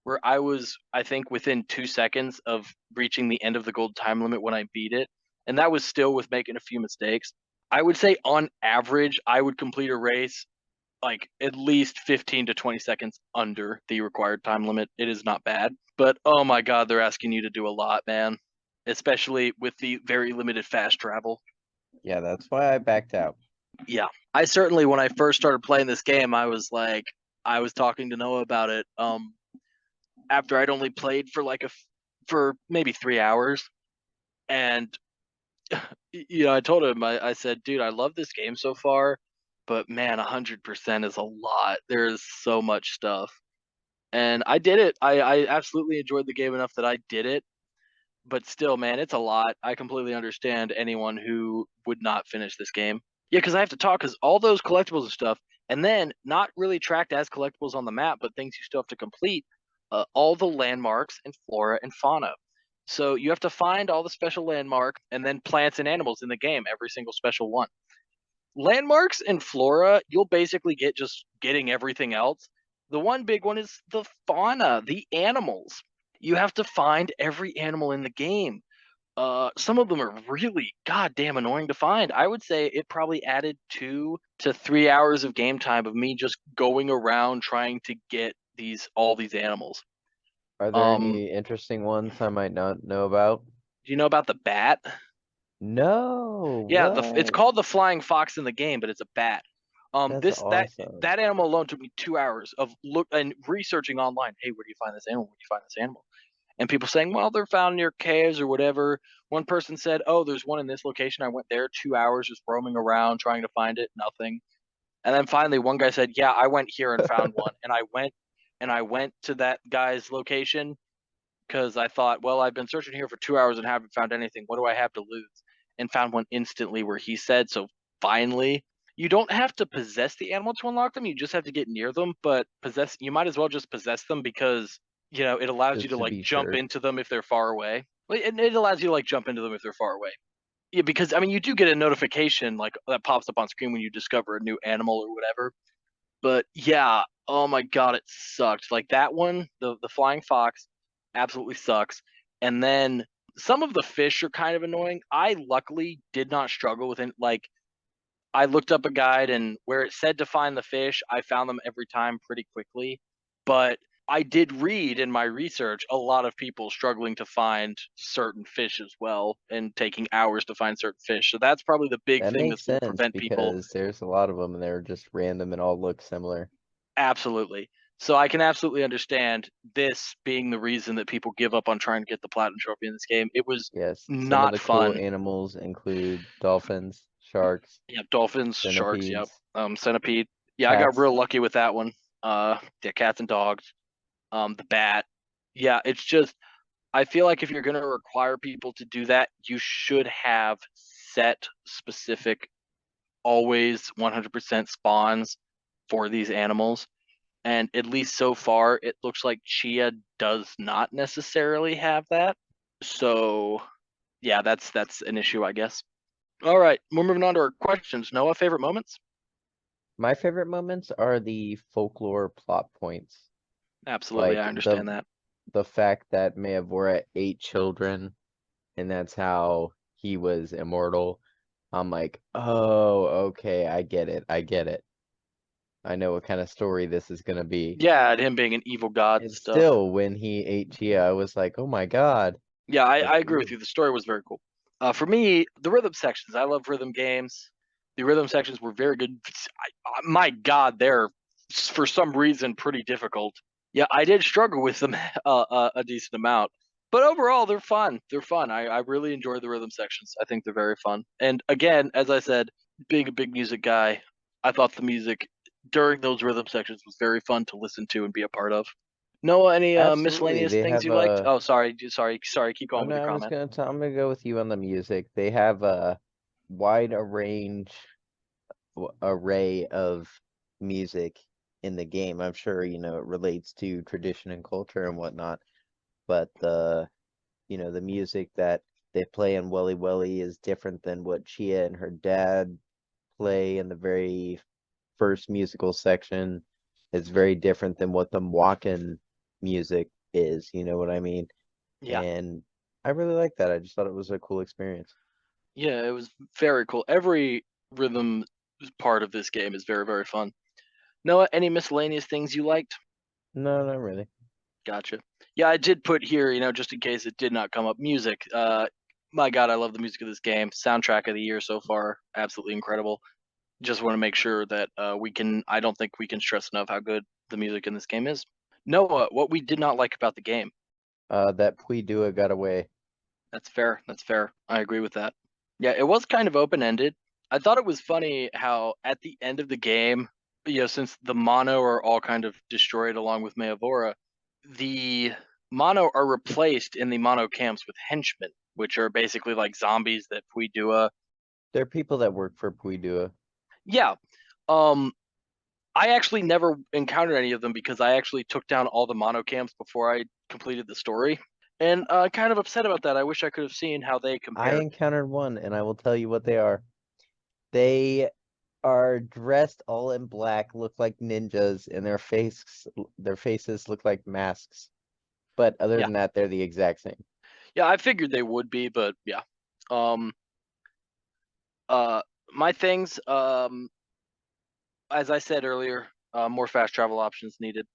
where I was, I think, within 2 seconds of reaching the end of the gold time limit when I beat it. And that was still with making a few mistakes. I would say on average, I would complete a race like at least 15 to 20 seconds under the required time limit. It is not bad. But oh my god, they're asking you to do a lot, man. Especially with the very limited fast travel. Yeah, that's why I backed out. Yeah. I certainly when I first started playing this game, I was talking to Noah about it after I'd only played for for maybe 3 hours and you know, I told him I said, "Dude, I love this game so far, but man, 100% is a lot. There is so much stuff." And I did it. I absolutely enjoyed the game enough that I did it, but still, man, it's a lot. I completely understand anyone who would not finish this game. Yeah, because I have to talk because all those collectibles and stuff, and then not really tracked as collectibles on the map, but things you still have to complete. All the landmarks and flora and fauna. So you have to find all the special landmarks and then plants and animals in the game, every single special one. Landmarks and flora, you'll basically get just getting everything else. The one big one is the fauna, the animals. You have to find every animal in the game. Some of them are really goddamn annoying to find. I would say it probably added 2 to 3 hours of game time of me just going around trying to get all these animals. Are there Um, any interesting ones I might not know about? do you know about the bat? No, Yeah, it's what? called the flying fox in the game, but it's a bat. That's This awesome. that animal alone took me 2 hours of look and researching online. Hey, where do you find this animal? Where do you find this animal? And people saying, well, they're found near caves or whatever. One person said, oh, there's one in this location. I went there 2 hours just roaming around trying to find it, nothing. And then finally, one guy said, yeah, I went here and found one. And I went to that guy's location because I thought, well, I've been searching here for 2 hours and haven't found anything. What do I have to lose? And found one instantly where he said, so finally, you don't have to possess the animal to unlock them. You just have to get near them. But you might as well just possess them because, you know, it allows you Just to to like be jump sure. into them if they're far away. It allows you to like jump into them if they're far away. Yeah, because I mean, you do get a notification like that pops up on screen when you discover a new animal or whatever. But yeah, oh my god, it sucked. Like that one, the flying fox, absolutely sucks. And then some of the fish are kind of annoying. I luckily did not struggle with it. Like I looked up a guide and where it said to find the fish, I found them every time pretty quickly. But I did read in my research a lot of people struggling to find certain fish as well and taking hours to find certain fish. So that's probably the big That thing makes that's going to sense prevent people. because there's a lot of them and they're just random and all look similar. Absolutely. So I can absolutely understand this being the reason that people give up on trying to get the platinum trophy in this game. It was Yes, some of not the cool fun. animals include dolphins, sharks, Yeah, dolphins, sharks, yep. centipedes, Centipede. Yeah, I got cats. real lucky with that one. Yeah, cats and dogs. The bat. Yeah, it's just I feel like if you're going to require people to do that, you should have set specific, always 100% spawns for these animals. And at least so far, it looks like Chia does not necessarily have that. So yeah, that's an issue, I guess. All right, we're moving on to our questions. Noah, favorite moments? My favorite moments are the folklore plot points, Absolutely, like I understand that. the fact that Meavora ate children and that's how he was immortal. I'm like, oh, okay, I get it. I get it. I know what kind of story this is gonna be. Yeah, and him being an evil god and And stuff. still, when he ate Chia, I was like, oh my God. Yeah, Like, I agree with ooh. you. The story was very cool. For me, the rhythm sections. I love rhythm games. The rhythm sections were very good. My God, they're for some reason pretty difficult. Yeah, I did struggle with them a decent amount, but overall they're fun. They're fun. I really enjoy the rhythm sections. I think they're very fun. And again, as I said, being a big music guy, I thought the music during those rhythm sections was very fun to listen to and be a part of. Noah, any Absolutely. miscellaneous They things have you liked? a, Oh, sorry. Keep oh going with no, your I was comment. gonna tell, I'm gonna go with you on the music. They have a wide array of music in the game. I'm sure, it relates to tradition and culture and whatnot, but the music that they play in Welly Welly is different than what Chia and her dad play in the very first musical section. It's very different than what the Mwakon music is, you know what I mean? Yeah, And I really like that. I just thought it was a cool experience. yeah, it was very cool. Every rhythm part of this game is very, very fun. Noah, any miscellaneous things you liked? No, not really. Gotcha. Yeah, I did put here, just in case it did not come up, music. My God, I love the music of this game. Soundtrack of the year so far, absolutely incredible. Just want to make sure that we can. I don't think we can stress enough how good the music in this game is. Noah, what we did not like about the game. That Dua got away. That's fair. That's fair. I agree with that. Yeah, it was kind of open ended. I thought it was funny how at the end of the game, since the mono are all kind of destroyed along with Meavora, the mono are replaced in the mono camps with henchmen, which are basically like zombies that Puidua. There are people that work for Dua. Yeah. Um, I actually never encountered any of them because I actually took down all the mono camps before I completed the story. And kind of upset about that. I wish I could have seen how they I compared. encountered one, and I will tell you what they are. They are dressed all in black, look like ninjas, and their faces look like masks. But other Yeah. than that, they're the exact same. Yeah, I figured they would be, but yeah. Um uh my things, as I said earlier, more fast travel options needed.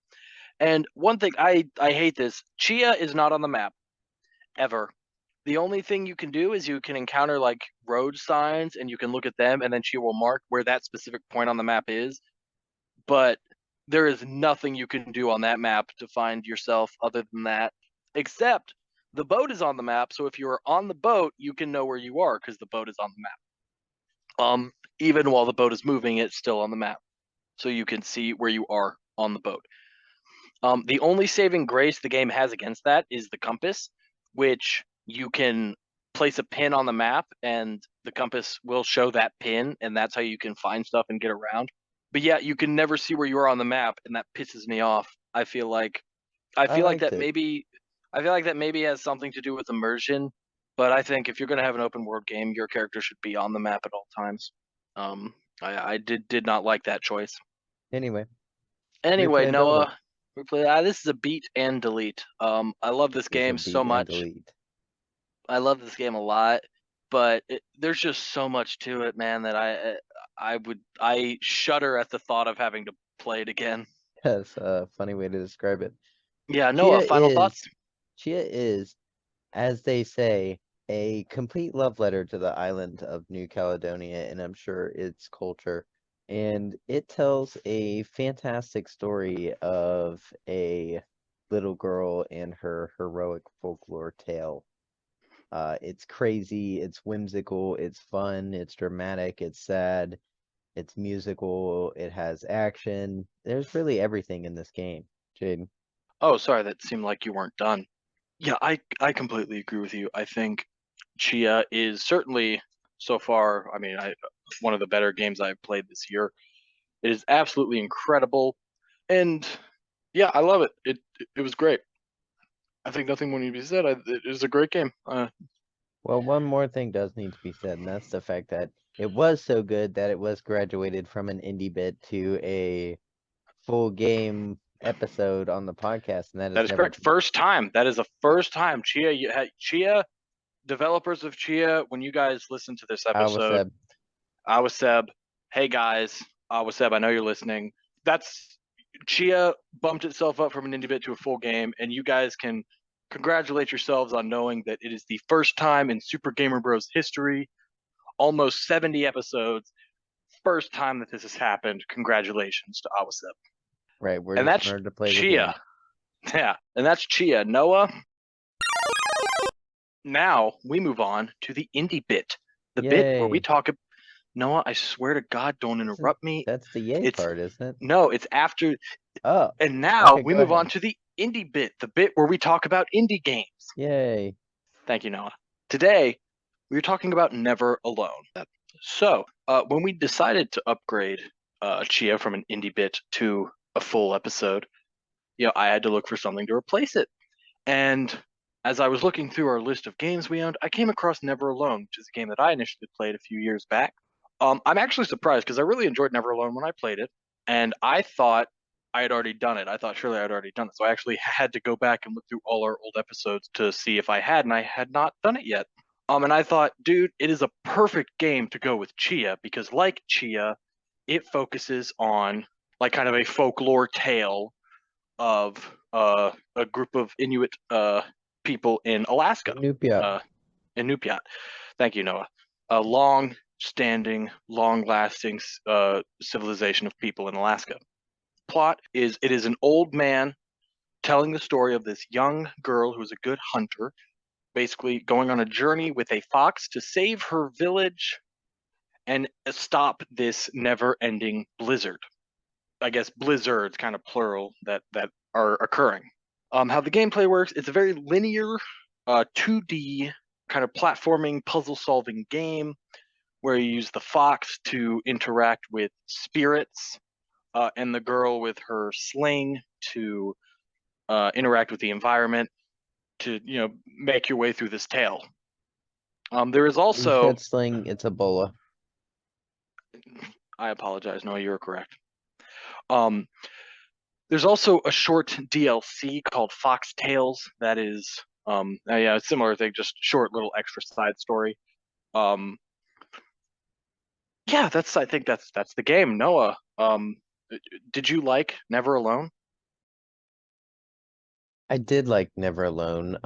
And one thing I hate this. Chia is not on the map ever. The only thing you can do is you can encounter like road signs and you can look at them and then Chia will mark where that specific point on the map is, but there is nothing you can do on that map to find yourself other than that, except the boat is on the map. So if you're on the boat, you can know where you are because the boat is on the map. Even while the boat is moving, it's still on the map, so you can see where you are on the boat. The only saving grace the game has against that is the compass, which you can place a pin on the map, and the compass will show that pin, and that's how you can find stuff and get around. But yeah, you can never see where you are on the map, and that pisses me off. I I feel like liked that it. maybe I feel like that maybe has something to do with immersion, but I think if you're going to have an open world game, your character should be on the map at all times. I did not like that choice. Anyway, Anyway, replay and develop. Noah, this is a beat and delete. I love this Is a game so beat and much. delete. I love this game a lot, but there's just so much to it, man, that I shudder at the thought of having to play it again. That's a funny way to describe it. Yeah, Noah, Chia final is thoughts? Chia is, as they say, a complete love letter to the island of New Caledonia, and I'm sure its culture. And it tells a fantastic story of a little girl and her heroic folklore tale. It's crazy, it's whimsical, it's fun, it's dramatic, it's sad, it's musical, it has action. There's really everything in this game, Jaden. Oh, sorry, that seemed like you weren't done. Yeah, I completely agree with you. I think Chia is certainly so far, I mean, I one of the better games I've played this year. It is absolutely incredible. And yeah, I love it. It was great. I think nothing more needs to be said. It is a great game. Well, one more thing does need to be said, and that's the fact that it was so good that it was graduated from an indie bit to a full game episode on the podcast, and that That has is never correct. been. First time. That is the first time. Chia, developers of Chia, when you guys listen to this I was episode, I was Seb. Hey guys, I was Seb. I know you're listening. That's Chia bumped itself up from an indie bit to a full game, and you guys can congratulate yourselves on knowing that it is the first time in Super Gamer Bros history, almost 70 episodes, first time that this has happened. Congratulations to Awasep. right. We're And just that's honored to play the game. Chia. Yeah, and that's Chia. Noah, now we move on to the indie bit, the bit where we Yay! talk. Noah, I swear to God, don't This is interrupt me. that's the yay It's part, isn't it? no, it's after. Oh, And now okay. we Go move on ahead. to the indie bit, the bit where we talk about indie games. Yay! Thank you, Noah. Today, we're talking about Never Alone. So, when we decided to upgrade Chia from an indie bit to a full episode, I had to look for something to replace it. And as I was looking through our list of games we owned, I came across Never Alone, which is a game that I initially played a few years back. I'm actually surprised because I really enjoyed Never Alone when I played it, and I thought I had already done it. I thought surely I'd already done it, so I actually had to go back and look through all our old episodes to see if I had, and I had not done it yet. And I thought, dude, it is a perfect game to go with Chia because, like Chia, it focuses on like kind of a folklore tale of a group of Inuit people in Alaska, Noopia. uh, in Nupyat. Thank you, Noah. A long-standing, long-lasting civilization of people in Alaska. Plot is it is an old man telling the story of this young girl who is a good hunter, basically going on a journey with a fox to save her village and stop this never-ending blizzard. I guess blizzards, kind of plural, that are occurring. How the gameplay works, it's a very linear, 2D kind of platforming, puzzle-solving game where you use the fox to interact with spirits, and the girl with her sling to interact with the environment to make your way through this tale. There is You also, said sling. It's Ebola. I apologize, no, you're correct. Um, there's also a short DLC called Fox Tales that is, yeah, a similar thing, just short little extra side story. Um, yeah, I think that's the game. Noah, did you like Never Alone? I did like Never Alone.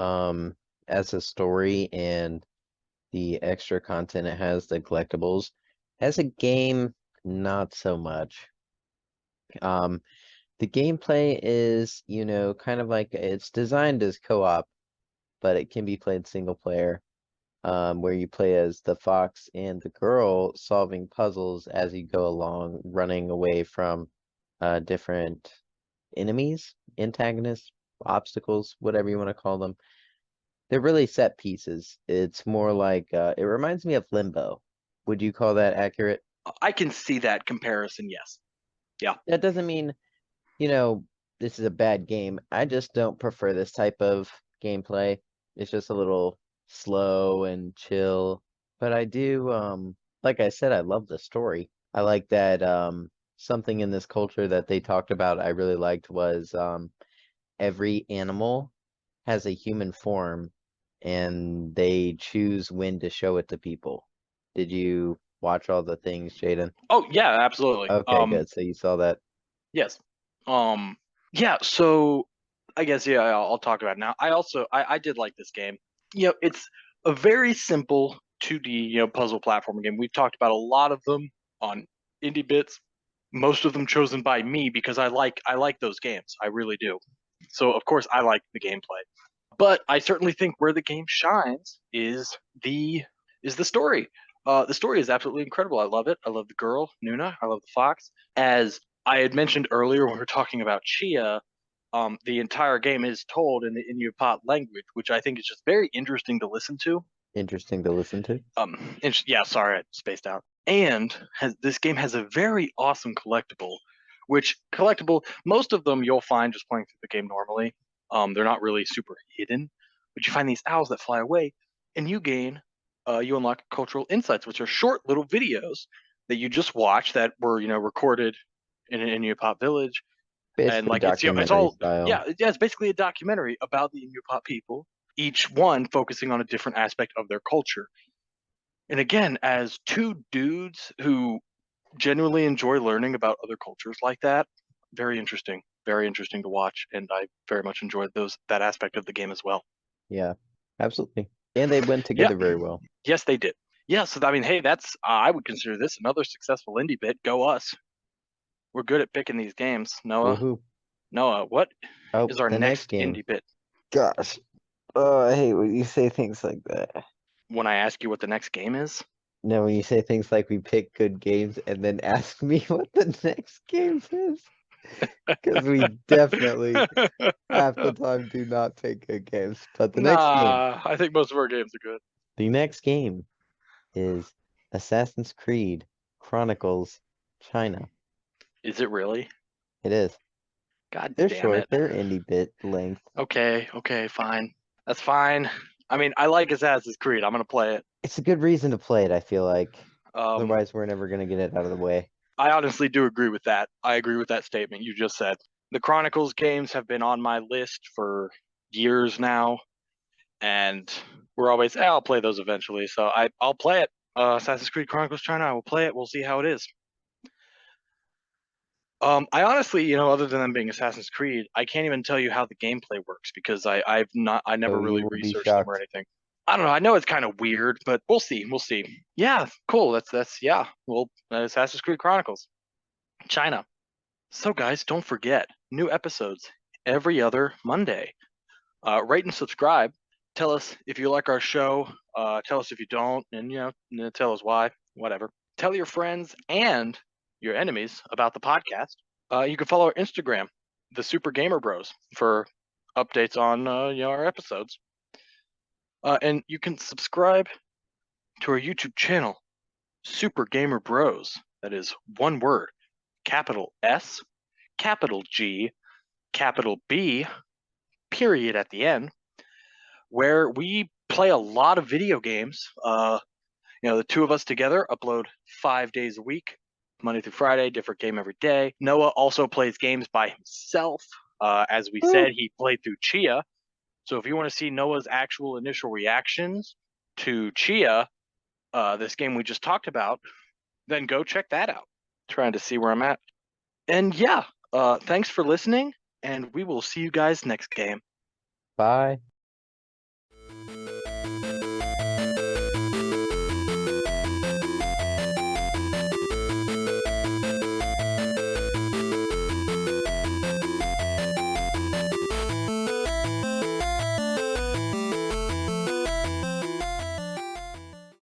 As a story and the extra content it has, the collectibles. As a game, not so much. Um, the gameplay is, kind of like it's designed as co-op, but it can be played single player, where you play as the fox and the girl solving puzzles as you go along, running away from different enemies, antagonists, obstacles, whatever you want to call them. They're really set pieces. It's more like it reminds me of Limbo. Would you call that accurate? I can see that comparison. Yes. Yeah. That doesn't mean, you know, this is a bad game. I just don't prefer this type of gameplay. It's just a little slow and chill. But I do, like I said, I love the story. I like that something in this culture that they talked about I really liked was every animal has a human form and they choose when to show it to people. Did you watch all the things, Jaden? Oh yeah, absolutely. Okay, good. So you saw that. Yes. Um, yeah. So I guess yeah, I'll talk about it now. I did like this game. It's a very simple 2D puzzle platform game. We've talked about a lot of them on Indie Bits. Most of them chosen by me because I like those games. I really do. So of course I like the gameplay. But I certainly think where the game shines the is the story. The story is absolutely incredible. I love it. I love the girl, Nuna. I love the fox. As I had mentioned earlier when we were talking about Chia, the entire game is told in the Inupiat language, which I think is just very interesting to listen to. Interesting to listen to. Yeah, sorry, I spaced out. And this game has a very awesome collectible, which collectible, most of them you'll find just playing through the game normally. They're not really super hidden, but you find these owls that fly away, and you unlock cultural insights, which are short little videos that you just watch that were, recorded in an Inupiat village, and Basically like it's documentary all style. yeah, it's basically a documentary about the Inupiat people, each one focusing on a different aspect of their culture. And again, as two dudes who genuinely enjoy learning about other cultures like that, very interesting to watch, and I very much enjoyed that aspect of the game as well. Yeah, absolutely. And they went Yeah, together very well. yes, they did. Yeah, so I mean, hey, that's I would consider this another successful indie bit. Go us. We're good at picking these games. Woohoo. Noah, what Oh, is our the next next game. indie bit? Gosh. Oh, I hate when you say things like that. When I ask you what the next game is? No, when you say things like we pick good games and then ask me what the next game is. Because we definitely half the time do not pick good games. But the next game, Nah, I think most of our games are good. the next game is Assassin's Creed Chronicles China. Is it really? It is. God They're damn short, it. they're indie bit length. Okay, fine. That's fine. I mean, I like Assassin's Creed. I'm gonna play it. It's a good reason to play it, I feel like. Um, Otherwise, we're never gonna get it out of the way. I honestly do agree with that. I agree with that statement you just said. The Chronicles games have been on my list for years now, and we're always, I'll play those eventually. So I'll play it. Assassin's Creed Chronicles China. I will play it. We'll see how it is. I honestly, other than them being Assassin's Creed, I can't even tell you how the gameplay works because I never So you really will be researched them or shocked. anything. I don't know. I know it's kind of weird, but we'll see. We'll see. Yeah, cool. That's yeah. Well, Assassin's Creed Chronicles, China. So guys, don't forget new episodes every other Monday. Rate and subscribe. Tell us if you like our show. Tell us if you don't, and tell us why. Whatever. Tell your friends and your enemies about the podcast. You can follow our Instagram, the Super Gamer Bros, for updates on our episodes. And you can subscribe to our YouTube channel, Super Gamer Bros. That is one word, capital S, capital G, capital B, period at the end, where we play a lot of video games. The two of us together upload 5 days a week, Monday through Friday, different game every day. Noah also plays games by himself. As we Woo! said, he played through Tchia. So if you want to see Noah's actual initial reactions to Tchia, this game we just talked about, then go check that out. Trying to see where I'm at. And yeah, thanks for listening, and we will see you guys next game. Bye.